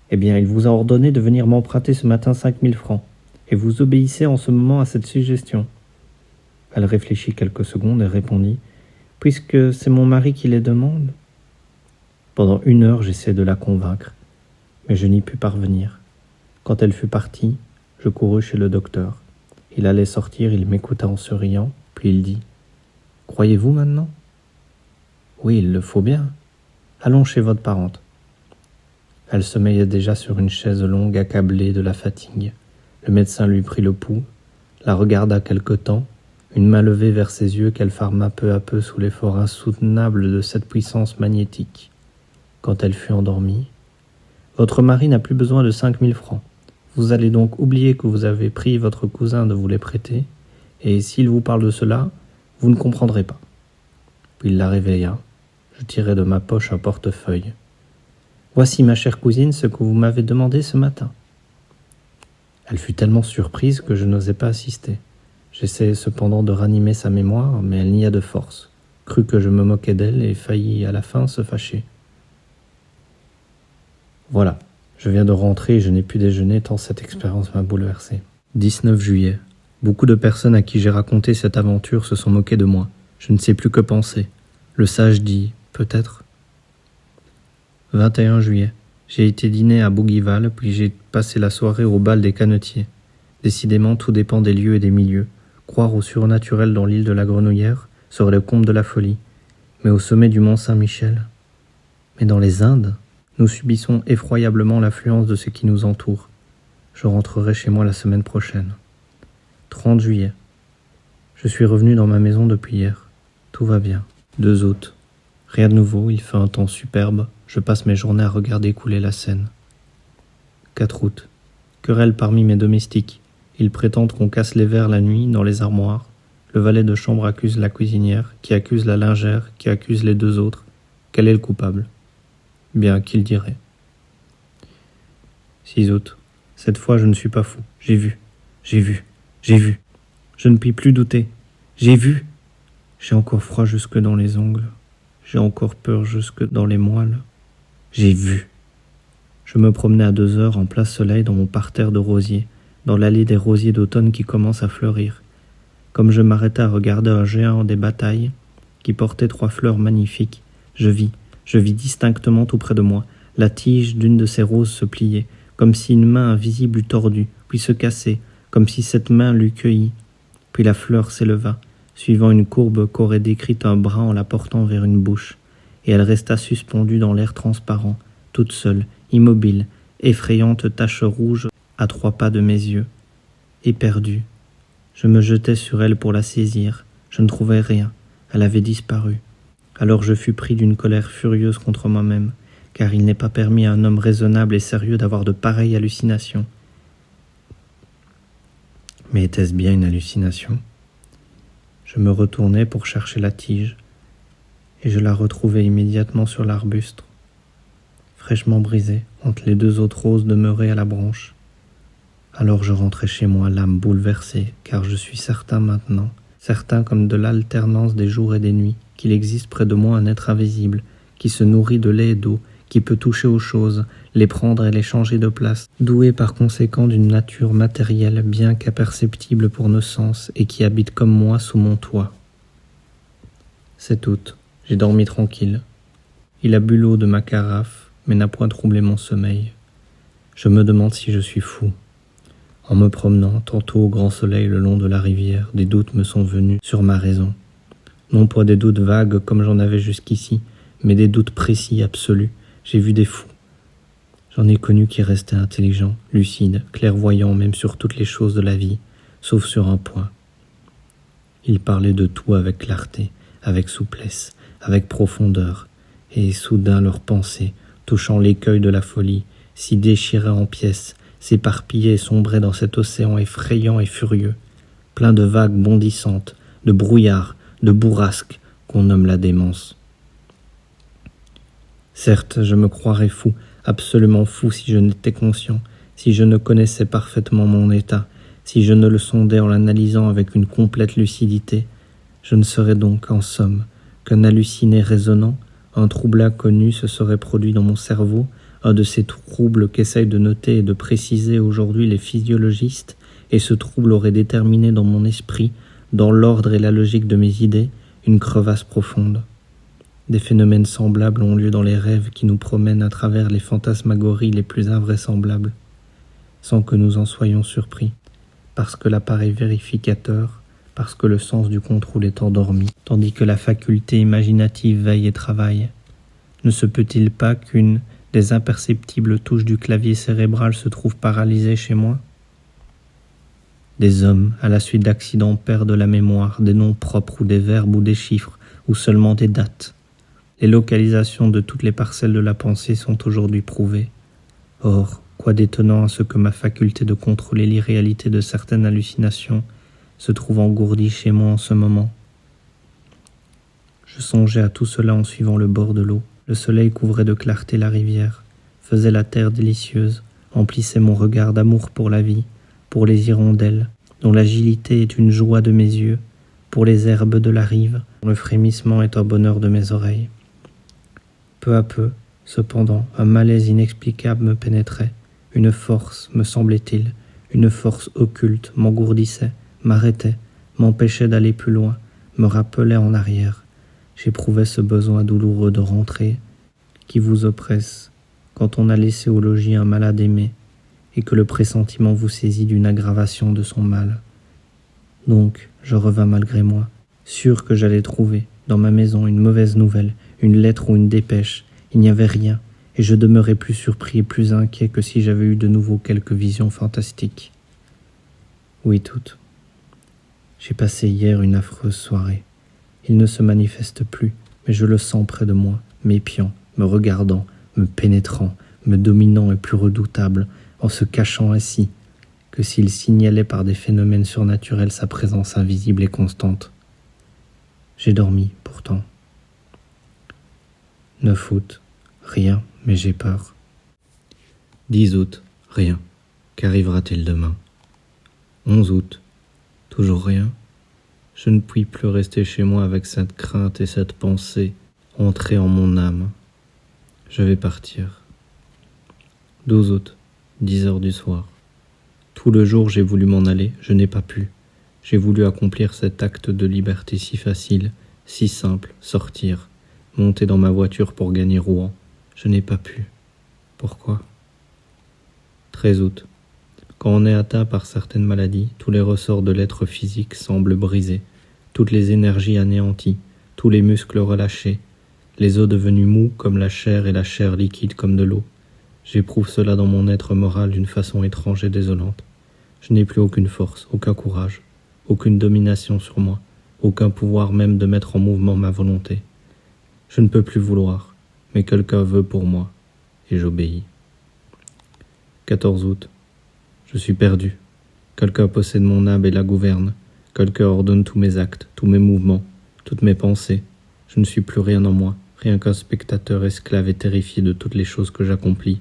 Eh bien, il vous a ordonné de venir m'emprunter ce matin 5 000 francs. et vous obéissez en ce moment à cette suggestion. Elle réfléchit quelques secondes et répondit « Puisque c'est mon mari qui les demande ?» Pendant 1 heure, j'essayai de la convaincre, mais je n'y pus parvenir. Quand elle fut partie, je courus chez le docteur. Il allait sortir, il m'écouta en souriant, puis il dit « Croyez-vous maintenant ?»« Oui, il le faut bien. Allons chez votre parente. » Elle sommeillait déjà sur une chaise longue, accablée de la fatigue. Le médecin lui prit le pouls, la regarda quelque temps, une main levée vers ses yeux qu'elle ferma peu à peu sous l'effort insoutenable de cette puissance magnétique. Quand elle fut endormie, « Votre mari n'a plus besoin de 5 000 francs. Vous allez donc oublier que vous avez prié votre cousin de vous les prêter, et s'il vous parle de cela, vous ne comprendrez pas. » Puis il la réveilla. Je tirai de ma poche un portefeuille. « Voici, ma chère cousine, ce que vous m'avez demandé ce matin. » Elle fut tellement surprise que je n'osai pas assister. J'essayai cependant de ranimer sa mémoire, mais elle nia de force, crut que je me moquais d'elle et faillit à la fin se fâcher. Voilà, je viens de rentrer et je n'ai pu déjeuner tant cette expérience m'a bouleversé. 19 juillet. Beaucoup de personnes à qui j'ai raconté cette aventure se sont moquées de moi. Je ne sais plus que penser. Le sage dit « peut-être ». 21 juillet. J'ai été dîner à Bougival, puis j'ai passé la soirée au bal des Cannetiers. Décidément, tout dépend des lieux et des milieux. Croire au surnaturel dans l'île de la Grenouillère serait le comble de la folie. Mais au sommet du mont Saint-Michel. Mais dans les Indes, nous subissons effroyablement l'affluence de ce qui nous entoure. Je rentrerai chez moi la semaine prochaine. 30 juillet. Je suis revenu dans ma maison depuis hier. Tout va bien. 2 août. Rien de nouveau, il fait un temps superbe. Je passe mes journées à regarder couler la Seine. 4 août. Querelle parmi mes domestiques. Ils prétendent qu'on casse les verres la nuit dans les armoires. Le valet de chambre accuse la cuisinière, qui accuse la lingère, qui accuse les 2 autres. Quel est le coupable ? Bien, qui le dirait ? 6 août. Cette fois, je ne suis pas fou. J'ai vu. Je ne puis plus douter. J'ai vu. J'ai encore froid jusque dans les ongles. J'ai encore peur jusque dans les moelles. J'ai vu. Je me promenais à 2 heures en plein soleil dans mon parterre de rosiers, dans l'allée des rosiers d'automne qui commence à fleurir. Comme je m'arrêtais à regarder un géant des batailles qui portait 3 fleurs magnifiques, je vis distinctement tout près de moi la tige d'une de ces roses se plier, comme si une main invisible eût tordu, puis se cassait, comme si cette main l'eût cueillie. Puis la fleur s'éleva, suivant une courbe qu'aurait décrite un bras en la portant vers une bouche, et elle resta suspendue dans l'air transparent, toute seule, immobile, effrayante tache rouge à 3 pas de mes yeux. Éperdue, je me jetai sur elle pour la saisir. Je ne trouvais rien, elle avait disparu. Alors je fus pris d'une colère furieuse contre moi-même, car il n'est pas permis à un homme raisonnable et sérieux d'avoir de pareilles hallucinations. Mais était-ce bien une hallucination ? Je me retournai pour chercher la tige, et je la retrouvai immédiatement sur l'arbuste, fraîchement brisée, entre les 2 autres roses demeurées à la branche. Alors je rentrai chez moi, l'âme bouleversée, car je suis certain maintenant, certain comme de l'alternance des jours et des nuits, qu'il existe près de moi un être invisible, qui se nourrit de lait et d'eau, qui peut toucher aux choses, les prendre et les changer de place, doué par conséquent d'une nature matérielle bien qu'imperceptible pour nos sens, et qui habite comme moi sous mon toit. 7 août. J'ai dormi tranquille. Il a bu l'eau de ma carafe, mais n'a point troublé mon sommeil. Je me demande si je suis fou. En me promenant, tantôt au grand soleil le long de la rivière, des doutes me sont venus sur ma raison. Non pas des doutes vagues comme j'en avais jusqu'ici, mais des doutes précis, absolus. J'ai vu des fous. J'en ai connu qui restaient intelligents, lucides, clairvoyants même sur toutes les choses de la vie, sauf sur un point. Ils parlaient de tout avec clarté, avec souplesse, avec profondeur, et soudain leurs pensées, touchant l'écueil de la folie, s'y déchiraient en pièces, s'éparpillaient et sombraient dans cet océan effrayant et furieux, plein de vagues bondissantes, de brouillards, de bourrasques qu'on nomme la démence. Certes, je me croirais fou, absolument fou si je n'étais conscient, si je ne connaissais parfaitement mon état, si je ne le sondais en l'analysant avec une complète lucidité. Je ne serais donc, en somme, qu'un halluciné résonnant, un trouble inconnu se serait produit dans mon cerveau, un de ces troubles qu'essayent de noter et de préciser aujourd'hui les physiologistes et ce trouble aurait déterminé dans mon esprit, dans l'ordre et la logique de mes idées, une crevasse profonde. Des phénomènes semblables ont lieu dans les rêves qui nous promènent à travers les fantasmagories les plus invraisemblables, sans que nous en soyons surpris, parce que l'appareil vérificateur, parce que le sens du contrôle est endormi, tandis que la faculté imaginative veille et travaille. Ne se peut-il pas qu'une des imperceptibles touches du clavier cérébral se trouve paralysée chez moi ? Des hommes, à la suite d'accidents, perdent la mémoire, des noms propres ou des verbes ou des chiffres, ou seulement des dates. Les localisations de toutes les parcelles de la pensée sont aujourd'hui prouvées. Or, quoi d'étonnant à ce que ma faculté de contrôler l'irréalité de certaines hallucinations se trouve engourdie chez moi en ce moment. Je songeais à tout cela en suivant le bord de l'eau. Le soleil couvrait de clarté la rivière, faisait la terre délicieuse, emplissait mon regard d'amour pour la vie, pour les hirondelles, dont l'agilité est une joie de mes yeux, pour les herbes de la rive, dont le frémissement est un bonheur de mes oreilles. Peu à peu, cependant, un malaise inexplicable me pénétrait. Une force, me semblait-il, une force occulte m'engourdissait, m'arrêtait, m'empêchait d'aller plus loin, me rappelait en arrière. J'éprouvais ce besoin douloureux de rentrer, qui vous oppresse quand on a laissé au logis un malade aimé, et que le pressentiment vous saisit d'une aggravation de son mal. Donc, je revins malgré moi, sûr que j'allais trouver, dans ma maison, une mauvaise nouvelle, une lettre ou une dépêche. Il n'y avait rien, et je demeurais plus surpris et plus inquiet que si j'avais eu de nouveau quelques visions fantastiques. Oui, toutes. J'ai passé hier une affreuse soirée. Il ne se manifeste plus, mais je le sens près de moi, m'épiant, me regardant, me pénétrant, me dominant et plus redoutable, en se cachant ainsi, que s'il signalait par des phénomènes surnaturels sa présence invisible et constante. J'ai dormi, pourtant. 9 août, rien, mais j'ai peur. 10 août, rien. Qu'arrivera-t-il demain ? 11 août, toujours rien. Je ne puis plus rester chez moi avec cette crainte et cette pensée entrée en mon âme. Je vais partir. 12 août, 10 heures du soir. Tout le jour j'ai voulu m'en aller, je n'ai pas pu. J'ai voulu accomplir cet acte de liberté si facile, si simple, sortir, monter dans ma voiture pour gagner Rouen. Je n'ai pas pu. Pourquoi ? 13 août. Quand on est atteint par certaines maladies, tous les ressorts de l'être physique semblent brisés, toutes les énergies anéanties, tous les muscles relâchés, les os devenus mous comme la chair et la chair liquide comme de l'eau. J'éprouve cela dans mon être moral d'une façon étrange et désolante. Je n'ai plus aucune force, aucun courage, aucune domination sur moi, aucun pouvoir même de mettre en mouvement ma volonté. Je ne peux plus vouloir, mais quelqu'un veut pour moi, et j'obéis. 14 août. Je suis perdu. Quelqu'un possède mon âme et la gouverne. Quelqu'un ordonne tous mes actes, tous mes mouvements, toutes mes pensées. Je ne suis plus rien en moi, rien qu'un spectateur esclave et terrifié de toutes les choses que j'accomplis.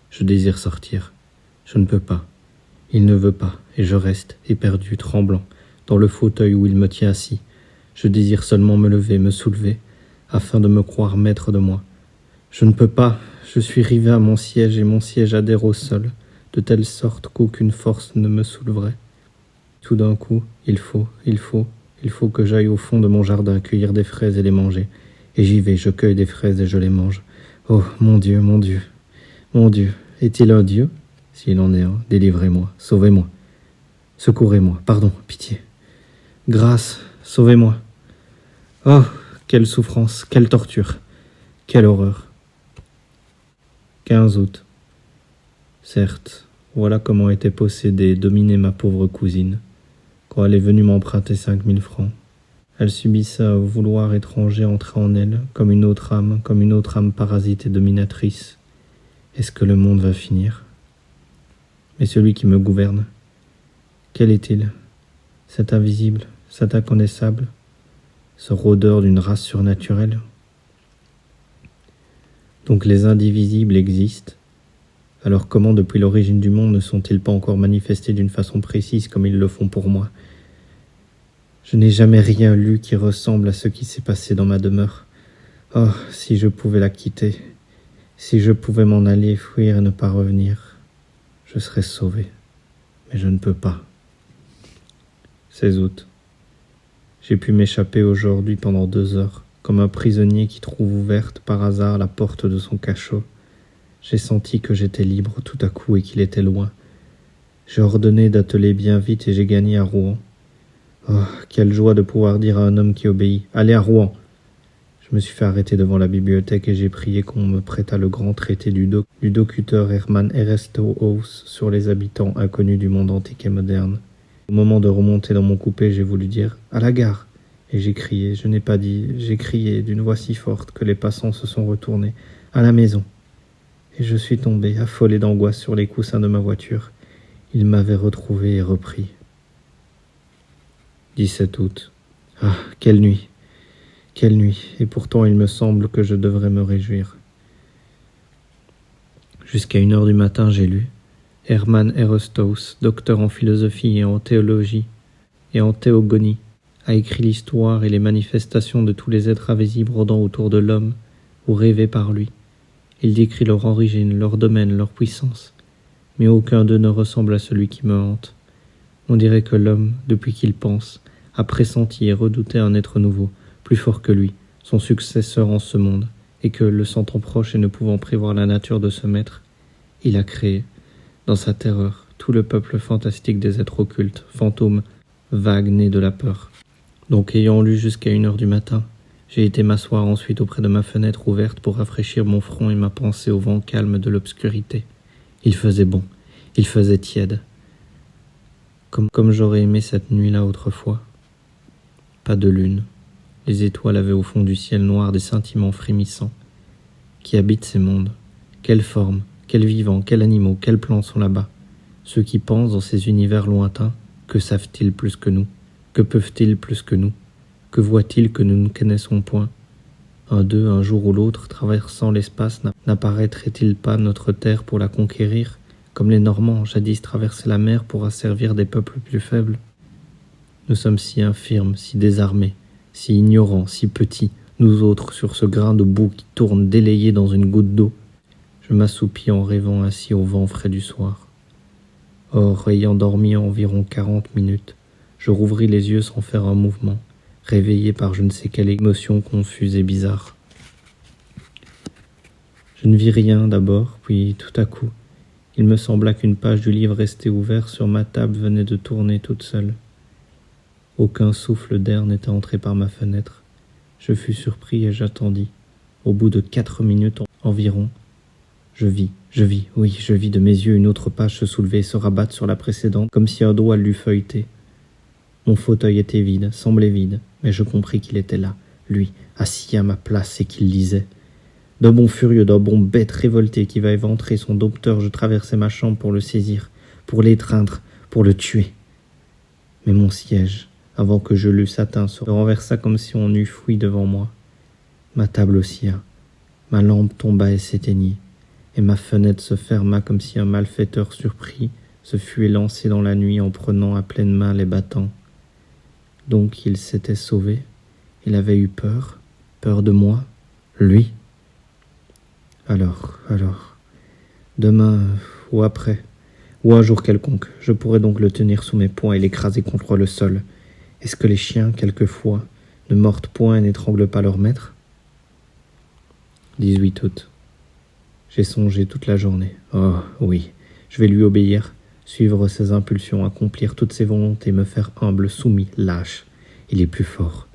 Je désire sortir. Je ne peux pas. Il ne veut pas, et je reste, éperdu, tremblant, dans le fauteuil où il me tient assis. Je désire seulement me lever, me soulever, afin de me croire maître de moi. Je ne peux pas, je suis rivé à mon siège et mon siège adhère au sol, de telle sorte qu'aucune force ne me souleverait. Tout d'un coup, il faut que j'aille au fond de mon jardin cueillir des fraises et les manger. Et j'y vais, je cueille des fraises et je les mange. Oh, mon Dieu, mon Dieu, mon Dieu, est-il un Dieu ? S'il en est un, délivrez-moi, sauvez-moi. Secourez-moi, pardon, pitié. Grâce, sauvez-moi. Oh, quelle souffrance, quelle torture, quelle horreur. 15 août. Certes, voilà comment était possédée et dominée ma pauvre cousine, quand elle est venue m'emprunter 5000 francs. Elle subissait un vouloir étranger entrer en elle, comme une autre âme parasite et dominatrice. Est-ce que le monde va finir ? Mais celui qui me gouverne, quel est-il ? Cet invisible, cet inconnaissable, ce rôdeur d'une race surnaturelle ? Donc les indivisibles existent. Alors comment depuis l'origine du monde ne sont-ils pas encore manifestés d'une façon précise comme ils le font pour moi ? Je n'ai jamais rien lu qui ressemble à ce qui s'est passé dans ma demeure. Oh, si je pouvais la quitter, si je pouvais m'en aller, fuir et ne pas revenir, je serais sauvé. Mais je ne peux pas. 16 août. J'ai pu m'échapper aujourd'hui pendant 2 heures, comme un prisonnier qui trouve ouverte par hasard la porte de son cachot. J'ai senti que j'étais libre tout à coup et qu'il était loin. J'ai ordonné d'atteler bien vite et j'ai gagné à Rouen. Oh, quelle joie de pouvoir dire à un homme qui obéit « Allez à Rouen !» Je me suis fait arrêter devant la bibliothèque et j'ai prié qu'on me prêtât le grand traité du docuteur Hermann Erestöhaus sur les habitants inconnus du monde antique et moderne. Au moment de remonter dans mon coupé, j'ai voulu dire « À la gare !» Et j'ai crié, je n'ai pas dit, j'ai crié d'une voix si forte que les passants se sont retournés « À la maison !» Et je suis tombé, affolé d'angoisse sur les coussins de ma voiture. Il m'avait retrouvé et repris. 17 août. Ah, quelle nuit! Quelle nuit! Et pourtant il me semble que je devrais me réjouir. Jusqu'à 1h du matin, j'ai lu. Hermann Erestöhaus, docteur en philosophie et en théologie et en théogonie, a écrit l'histoire et les manifestations de tous les êtres invisibles rôdant autour de l'homme ou rêvés par lui. Il décrit leur origine, leur domaine, leur puissance, mais aucun d'eux ne ressemble à celui qui me hante. On dirait que l'homme, depuis qu'il pense, a pressenti et redouté un être nouveau, plus fort que lui, son successeur en ce monde, et que, le sentant proche et ne pouvant prévoir la nature de ce maître, il a créé, dans sa terreur, tout le peuple fantastique des êtres occultes, fantômes, vagues nés de la peur. Donc, ayant lu jusqu'à 1h du matin, j'ai été m'asseoir ensuite auprès de ma fenêtre ouverte pour rafraîchir mon front et ma pensée au vent calme de l'obscurité. Il faisait bon, il faisait tiède. Comme j'aurais aimé cette nuit-là autrefois. Pas de lune. Les étoiles avaient au fond du ciel noir des scintillements frémissants. Qui habitent ces mondes? Quelles formes, quels vivants, quels animaux, quels plants sont là-bas? Ceux qui pensent dans ces univers lointains, que savent-ils plus que nous? Que peuvent-ils plus que nous? Que voient-ils que nous ne connaissons point? Un d'eux, un jour ou l'autre, traversant l'espace, n'apparaîtrait-il pas notre terre pour la conquérir, comme les Normands jadis traversaient la mer pour asservir des peuples plus faibles? Nous sommes si infirmes, si désarmés, si ignorants, si petits, nous autres, sur ce grain de boue qui tourne délayé dans une goutte d'eau. Je m'assoupis en rêvant ainsi au vent frais du soir. Or, ayant dormi environ 40 minutes, je rouvris les yeux sans faire un mouvement, réveillé par je ne sais quelle émotion confuse et bizarre. Je ne vis rien d'abord, puis tout à coup, il me sembla qu'une page du livre resté ouvert sur ma table venait de tourner toute seule. Aucun souffle d'air n'était entré par ma fenêtre. Je fus surpris et j'attendis. Au bout de 4 minutes environ, je vis de mes yeux une autre page se soulever et se rabattre sur la précédente, comme si un doigt l'eût feuilleté. Mon fauteuil était vide, semblait vide, mais je compris qu'il était là, lui, assis à ma place et qu'il lisait. D'un bond furieux, d'un bond bête révolté qui va éventrer son dompteur, je traversai ma chambre pour le saisir, pour l'étreindre, pour le tuer. Mais mon siège, avant que je l'eusse atteint, se renversa comme si on eût fouillé devant moi. Ma table oscilla, ma lampe tomba et s'éteignit, et ma fenêtre se ferma comme si un malfaiteur surpris se fût élancé dans la nuit en prenant à pleine main les battants. Donc il s'était sauvé, il avait eu peur de moi, lui. Alors, demain ou après, ou un jour quelconque, je pourrais donc le tenir sous mes poings et l'écraser contre le sol. Est-ce que les chiens, quelquefois, ne mordent point et n'étranglent pas leur maître? 18 août. J'ai songé toute la journée. Oh oui, je vais lui obéir, suivre ses impulsions, accomplir toutes ses volontés, me faire humble, soumis, lâche. Il est plus fort.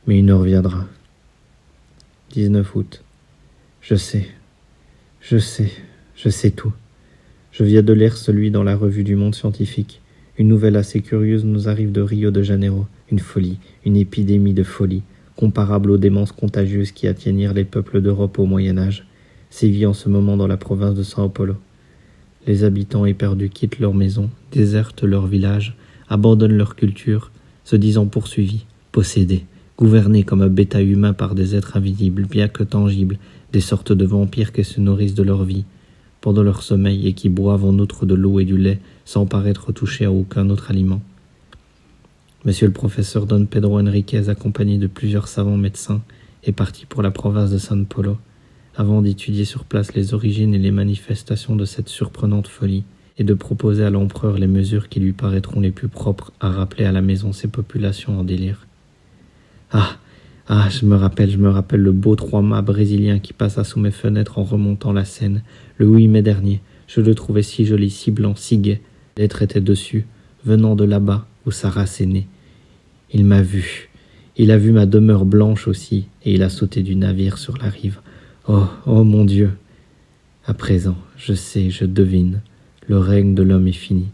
Mais une heure viendra. 19 août. Je sais tout. Je viens de lire celui dans la revue du Monde scientifique. Une nouvelle assez curieuse nous arrive de Rio de Janeiro. Une folie, une épidémie de folie, comparable aux démences contagieuses qui atteignirent les peuples d'Europe au Moyen-Âge, sévit en ce moment dans la province de São Paulo. Les habitants éperdus quittent leurs maisons, désertent leurs villages, abandonnent leur culture, se disant poursuivis, possédés, gouvernés comme un bétail humain par des êtres invisibles, bien que tangibles, des sortes de vampires qui se nourrissent de leur vie, pendant leur sommeil et qui boivent en outre de l'eau et du lait sans paraître toucher à aucun autre aliment. Monsieur le professeur Don Pedro Henriquez, accompagné de plusieurs savants médecins, est parti pour la province de São Paulo, avant d'étudier sur place les origines et les manifestations de cette surprenante folie, et de proposer à l'empereur les mesures qui lui paraîtront les plus propres à rappeler à la maison ces populations en délire. Je me rappelle le beau 3-mâts brésilien qui passa sous mes fenêtres en remontant la Seine, le 8 mai dernier. Je le trouvais si joli, si blanc, si gai. L'être était dessus, venant de là-bas où sa race est née. Il m'a vu. Il a vu ma demeure blanche aussi, et il a sauté du navire sur la rive. Oh mon Dieu! À présent, je sais, je devine, le règne de l'homme est fini.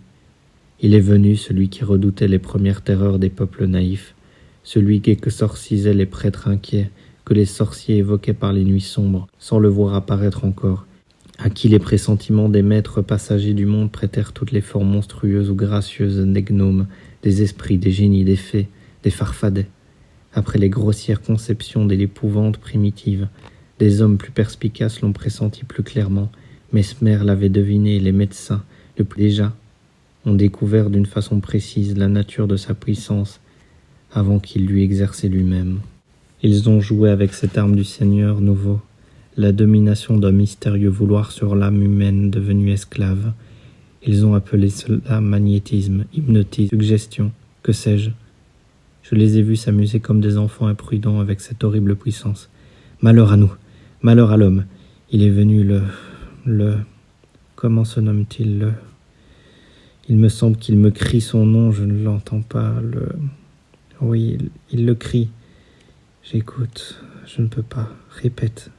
Il est venu, celui qui redoutait les premières terreurs des peuples naïfs, celui qu'exorcisaient les prêtres inquiets, que les sorciers évoquaient par les nuits sombres, sans le voir apparaître encore, à qui les pressentiments des maîtres passagers du monde prêtèrent toutes les formes monstrueuses ou gracieuses des gnomes, des esprits, des génies, des fées, des farfadets. Après les grossières conceptions de l'épouvante primitive, des hommes plus perspicaces l'ont pressenti plus clairement. Mesmer l'avait deviné et les médecins, déjà, ont découvert d'une façon précise la nature de sa puissance avant qu'il l'eût exercée lui-même. Ils ont joué avec cette arme du Seigneur nouveau, la domination d'un mystérieux vouloir sur l'âme humaine devenue esclave. Ils ont appelé cela magnétisme, hypnotisme, suggestion, que sais-je. Je les ai vus s'amuser comme des enfants imprudents avec cette horrible puissance. Malheur à nous, malheur à l'homme. Il est venu comment se nomme-t-il Il me semble qu'il me crie son nom, je ne l'entends pas. Oui, il le crie. J'écoute, je ne peux pas. Répète.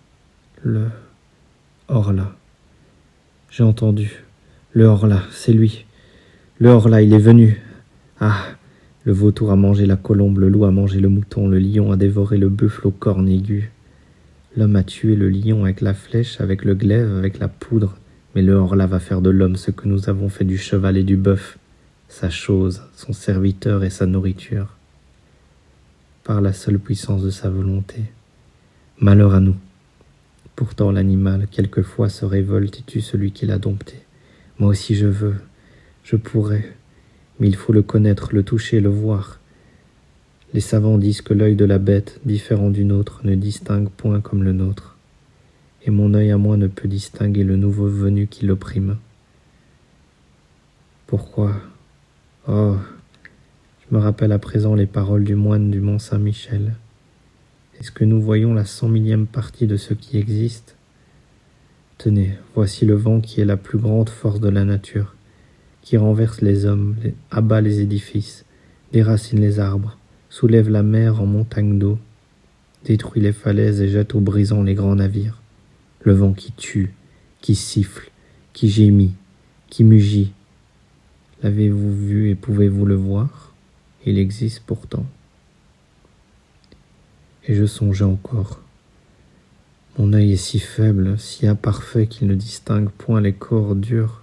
Horla. J'ai entendu. Le Horla, c'est lui. Le Horla, il est venu. Le vautour a mangé la colombe, le loup a mangé le mouton, le lion a dévoré le buffle aux cornes aiguës. L'homme a tué le lion avec la flèche, avec le glaive, avec la poudre. Mais le Horla va faire de l'homme ce que nous avons fait du cheval et du bœuf, sa chose, son serviteur et sa nourriture, par la seule puissance de sa volonté. Malheur à nous. Pourtant l'animal, quelquefois, se révolte et tue celui qui l'a dompté. Moi aussi je veux, je pourrais, mais il faut le connaître, le toucher, le voir. Les savants disent que l'œil de la bête, différent du nôtre, ne distingue point comme le nôtre. Et mon œil à moi ne peut distinguer le nouveau venu qui l'opprime. Pourquoi? Je me rappelle à présent les paroles du moine du Mont Saint-Michel. Est-ce que nous voyons la 100 000e partie de ce qui existe? Tenez, voici le vent qui est la plus grande force de la nature, qui renverse les hommes, abat les édifices, déracine les arbres, soulève la mer en montagne d'eau, détruit les falaises et jette aux brisants les grands navires. Le vent qui tue, qui siffle, qui gémit, qui mugit. L'avez-vous vu et pouvez-vous le voir? Il existe pourtant. Et je songeais encore. Mon œil est si faible, si imparfait qu'il ne distingue point les corps durs,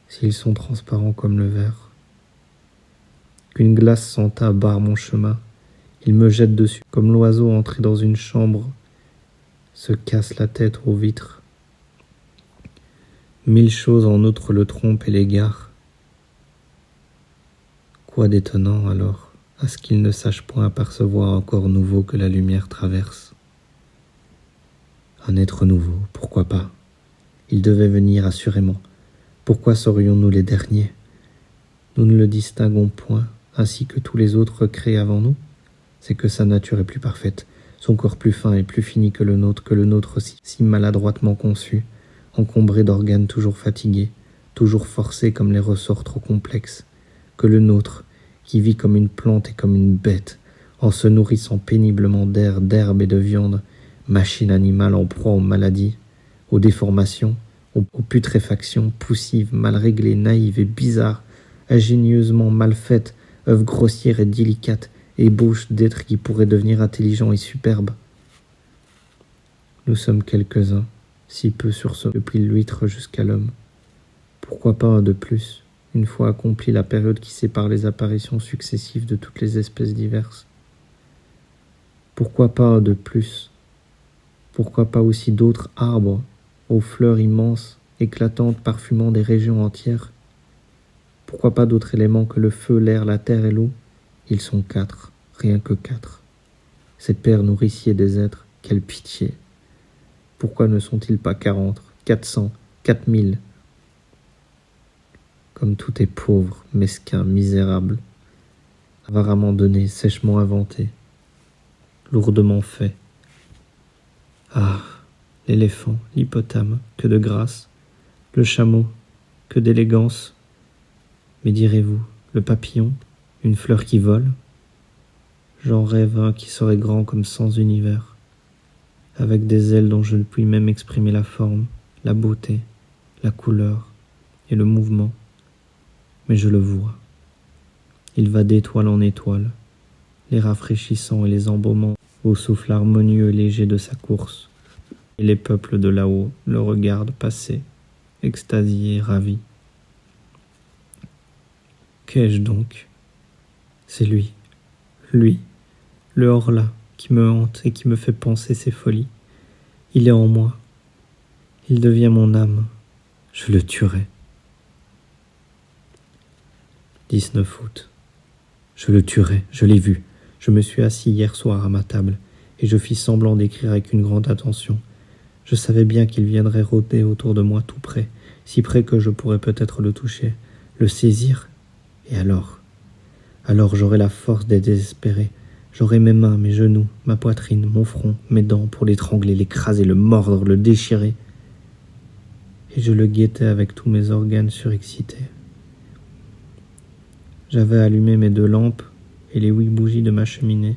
s'ils sont transparents comme le verre. Qu'une glace santa barre mon chemin, il me jette dessus, comme l'oiseau entré dans une chambre se casse la tête aux vitres. 1000 choses en outre le trompent et l'égarent. Quoi d'étonnant alors, à ce qu'il ne sache point apercevoir un corps nouveau que la lumière traverse? Un être nouveau, pourquoi pas? Il devait venir assurément. Pourquoi serions-nous les derniers? Nous ne le distinguons point, ainsi que tous les autres créés avant nous. C'est que sa nature est plus parfaite, son corps plus fin et plus fini que le nôtre si maladroitement conçu, encombré d'organes toujours fatigués, toujours forcés comme les ressorts trop complexes, que le nôtre, qui vit comme une plante et comme une bête, en se nourrissant péniblement d'air, d'herbe et de viande, machine animale en proie aux maladies, aux déformations, aux putréfactions, poussives, mal réglées, naïves et bizarres, ingénieusement mal faites, œuvres grossières et délicates, ébauches d'êtres qui pourraient devenir intelligents et superbes. Nous sommes quelques-uns, si peu sur ce, depuis l'huître jusqu'à l'homme. Pourquoi pas un de plus, une fois accomplie la période qui sépare les apparitions successives de toutes les espèces diverses? Pourquoi pas un de plus? Pourquoi pas aussi d'autres arbres, aux fleurs immenses, éclatantes, parfumant des régions entières? Pourquoi pas d'autres éléments que le feu, l'air, la terre et l'eau? Ils sont 4, rien que 4. Ces pères nourriciers des êtres, quelle pitié! Pourquoi ne sont-ils pas 40, 400, 4000? comme tout est pauvre, mesquin, misérable, avaramment donné, sèchement inventé, lourdement fait. Ah, l'éléphant, l'hippotame, que de grâce, le chameau, que d'élégance. Mais direz-vous, le papillon, une fleur qui vole? J'en rêve un qui serait grand comme 100 univers, avec des ailes dont je ne puis même exprimer la forme, la beauté, la couleur et le mouvement. Mais je le vois. Il va d'étoile en étoile, les rafraîchissant et les embaumant au souffle harmonieux et léger de sa course. Et les peuples de là-haut le regardent passer, extasiés et ravis. Qu'ai-je donc? C'est lui, le Horla, qui me hante et qui me fait penser ses folies. Il est en moi, il devient mon âme, je le tuerai. 19 août. Je le tuerai, je l'ai vu. Je me suis assis hier soir à ma table, et je fis semblant d'écrire avec une grande attention. Je savais bien qu'il viendrait rôder autour de moi tout près, si près que je pourrais peut-être le toucher, le saisir, et alors j'aurais la force d'être désespéré. J'aurais mes mains, mes genoux, ma poitrine, mon front, mes dents pour l'étrangler, l'écraser, le mordre, le déchirer. Et je le guettais avec tous mes organes surexcités. J'avais allumé mes 2 lampes et les 8 bougies de ma cheminée,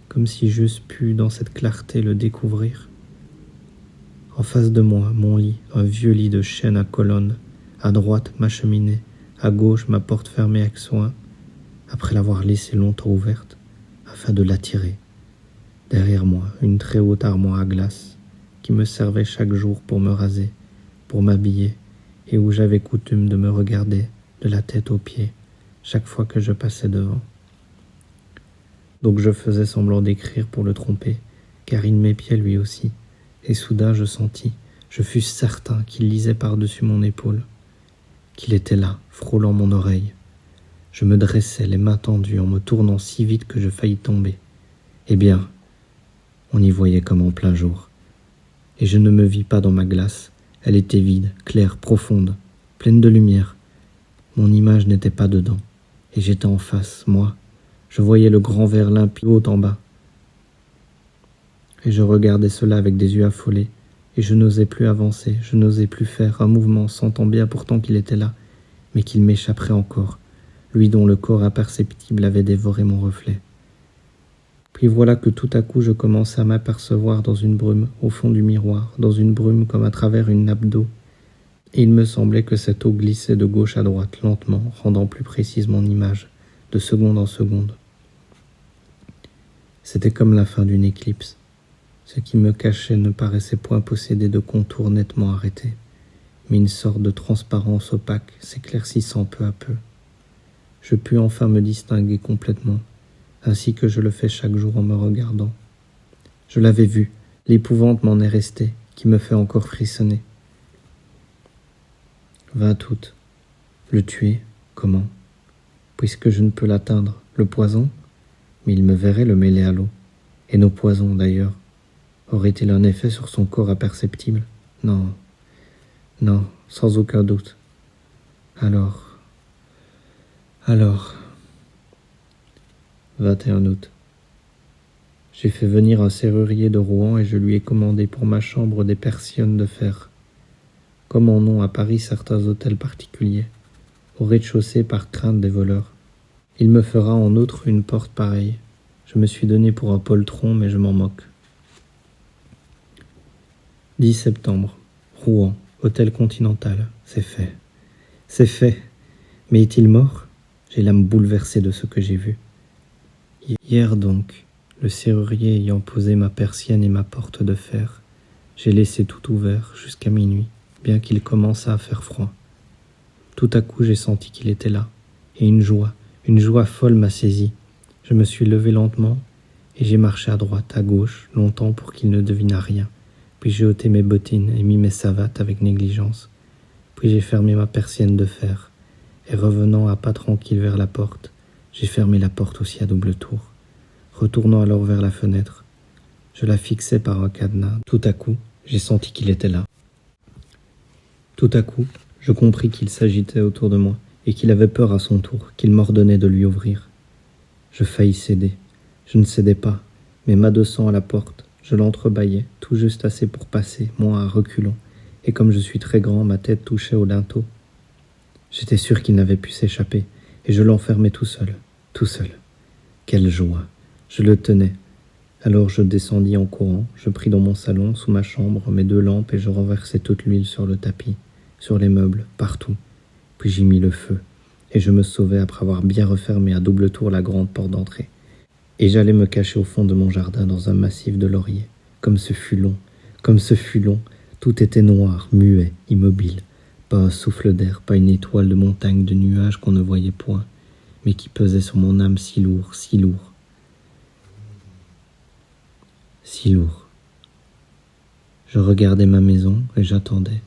comme si j'eusse pu dans cette clarté le découvrir. En face de moi, mon lit, un vieux lit de chêne à colonnes, à droite ma cheminée, à gauche ma porte fermée avec soin, après l'avoir laissée longtemps ouverte, afin de l'attirer. Derrière moi, une très haute armoire à glace, qui me servait chaque jour pour me raser, pour m'habiller, et où j'avais coutume de me regarder de la tête aux pieds, chaque fois que je passais devant. Donc je faisais semblant d'écrire pour le tromper, car il m'épiait lui aussi, et soudain je sentis, je fus certain qu'il lisait par-dessus mon épaule, qu'il était là, frôlant mon oreille. Je me dressai, les mains tendues, en me tournant si vite que je faillis tomber. Eh bien, on y voyait comme en plein jour. Et je ne me vis pas dans ma glace. Elle était vide, claire, profonde, pleine de lumière. Mon image n'était pas dedans. Et j'étais en face, moi. Je voyais le grand verre limpide haut en bas. Et je regardais cela avec des yeux affolés. Et je n'osais plus avancer, je n'osais plus faire un mouvement, sentant bien pourtant qu'il était là, mais qu'il m'échapperait encore, lui dont le corps imperceptible avait dévoré mon reflet. Puis voilà que tout à coup je commençais à m'apercevoir dans une brume, au fond du miroir, dans une brume comme à travers une nappe d'eau, et il me semblait que cette eau glissait de gauche à droite, lentement, rendant plus précise mon image, de seconde en seconde. C'était comme la fin d'une éclipse. Ce qui me cachait ne paraissait point posséder de contours nettement arrêtés, mais une sorte de transparence opaque s'éclaircissant peu à peu. Je pus enfin me distinguer complètement, ainsi que je le fais chaque jour en me regardant. Je l'avais vu, l'épouvante m'en est restée, qui me fait encore frissonner. 20 août. Le tuer, comment? Puisque je ne peux l'atteindre, le poison? Mais il me verrait le mêler à l'eau. Et nos poisons, d'ailleurs, auraient-ils un effet sur son corps imperceptible? Non, sans aucun doute. Alors... 21 août. J'ai fait venir un serrurier de Rouen et je lui ai commandé pour ma chambre des persiennes de fer, comme en ont à Paris certains hôtels particuliers, au rez-de-chaussée par crainte des voleurs. Il me fera en outre une porte pareille. Je me suis donné pour un poltron, mais je m'en moque. 10 septembre. Rouen, hôtel Continental. C'est fait. C'est fait. Mais est-il mort? J'ai l'âme bouleversée de ce que j'ai vu. Hier donc, le serrurier ayant posé ma persienne et ma porte de fer, j'ai laissé tout ouvert jusqu'à minuit, bien qu'il commençât à faire froid. Tout à coup j'ai senti qu'il était là, et une joie folle m'a saisi. Je me suis levé lentement, et j'ai marché à droite, à gauche, longtemps pour qu'il ne devinât rien. Puis j'ai ôté mes bottines et mis mes savates avec négligence. Puis j'ai fermé ma persienne de fer, et revenant à pas tranquille vers la porte, j'ai fermé la porte aussi à double tour. Retournant alors vers la fenêtre, je la fixai par un cadenas. Tout à coup, j'ai senti qu'il était là. Tout à coup, Je compris qu'il s'agitait autour de moi, et qu'il avait peur à son tour, qu'il m'ordonnait de lui ouvrir. Je faillis céder. Je ne cédais pas, mais m'adossant à la porte, je l'entrebâillais, tout juste assez pour passer, moi à reculons, et comme je suis très grand, ma tête touchait au linteau. J'étais sûr qu'il n'avait pu s'échapper, et je l'enfermais tout seul, tout seul. Quelle joie! Je le tenais. Alors je descendis en courant, je pris dans mon salon, sous ma chambre, mes 2 lampes, et je renversai toute l'huile sur le tapis, sur les meubles, partout. Puis j'y mis le feu, et je me sauvai après avoir bien refermé à double tour la grande porte d'entrée. Et j'allais me cacher au fond de mon jardin dans un massif de lauriers. Comme ce fut long, comme ce fut long, tout était noir, muet, immobile. Pas un souffle d'air, pas une étoile de montagne de nuages qu'on ne voyait point, mais qui pesait sur mon âme si lourd, si lourd. Si lourd. Je regardais ma maison et j'attendais,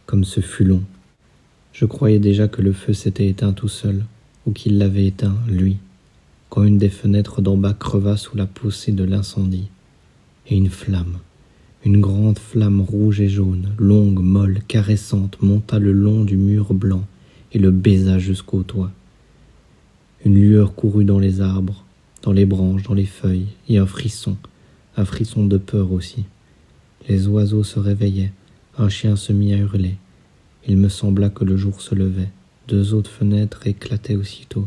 comme ce fut long. Je croyais déjà que le feu s'était éteint tout seul, ou qu'il l'avait éteint, lui, quand une des fenêtres d'en bas creva sous la poussée de l'incendie, et une grande flamme rouge et jaune, longue, molle, caressante, monta le long du mur blanc et le baisa jusqu'au toit. Une lueur courut dans les arbres, dans les branches, dans les feuilles, et un frisson de peur aussi. Les oiseaux se réveillaient, un chien se mit à hurler. Il me sembla que le jour se levait, 2 autres fenêtres éclataient aussitôt,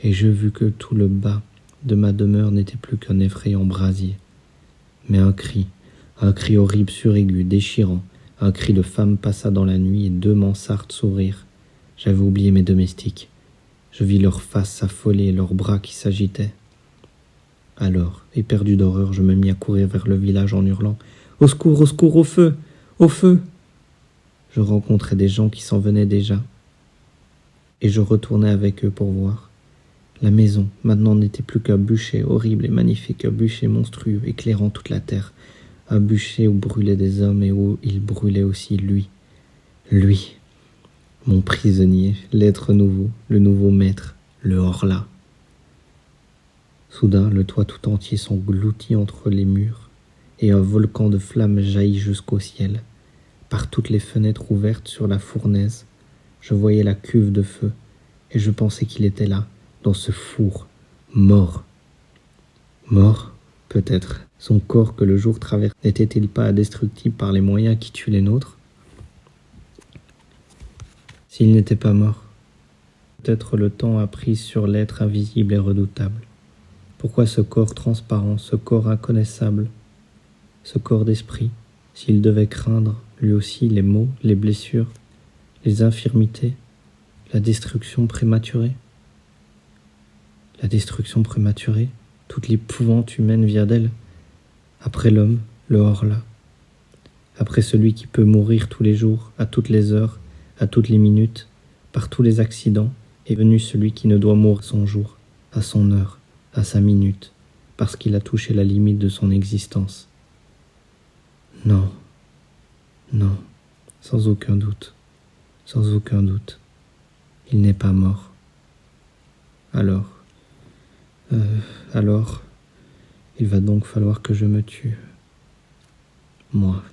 et je vis que tout le bas de ma demeure n'était plus qu'un effrayant brasier. Mais un cri horrible suraigu, déchirant, un cri de femme passa dans la nuit et 2 mansardes s'ouvrirent. J'avais oublié mes domestiques. Je vis leurs faces s'affoler et leurs bras qui s'agitaient. Alors, éperdu d'horreur, je me mis à courir vers le village en hurlant « Au secours, au secours, au feu! Au feu !» Je rencontrais des gens qui s'en venaient déjà, et je retournais avec eux pour voir. La maison, maintenant, n'était plus qu'un bûcher horrible et magnifique, un bûcher monstrueux, éclairant toute la terre, un bûcher où brûlaient des hommes et où il brûlait aussi lui, mon prisonnier, l'être nouveau, le nouveau maître, le Horla. Soudain, le toit tout entier s'engloutit entre les murs, et un volcan de flammes jaillit jusqu'au ciel. Par toutes les fenêtres ouvertes sur la fournaise, je voyais la cuve de feu, et je pensais qu'il était là, dans ce four, mort. Mort, peut-être. Son corps que le jour traversait n'était-il pas indestructible par les moyens qui tuent les nôtres? S'il n'était pas mort, peut-être le temps a pris sur l'être invisible et redoutable. Pourquoi ce corps transparent, ce corps inconnaissable, ce corps d'esprit, s'il devait craindre, lui aussi, les maux, les blessures, les infirmités, la destruction prématurée? La destruction prématurée, toute l'épouvante humaine vient d'elle. Après l'homme, le Horla. Après celui qui peut mourir tous les jours, à toutes les heures, à toutes les minutes, par tous les accidents, est venu celui qui ne doit mourir son jour, à son heure, à sa minute, parce qu'il a touché la limite de son existence. Non, non, sans aucun doute, il n'est pas mort. Alors, il va donc falloir que je me tue. Moi.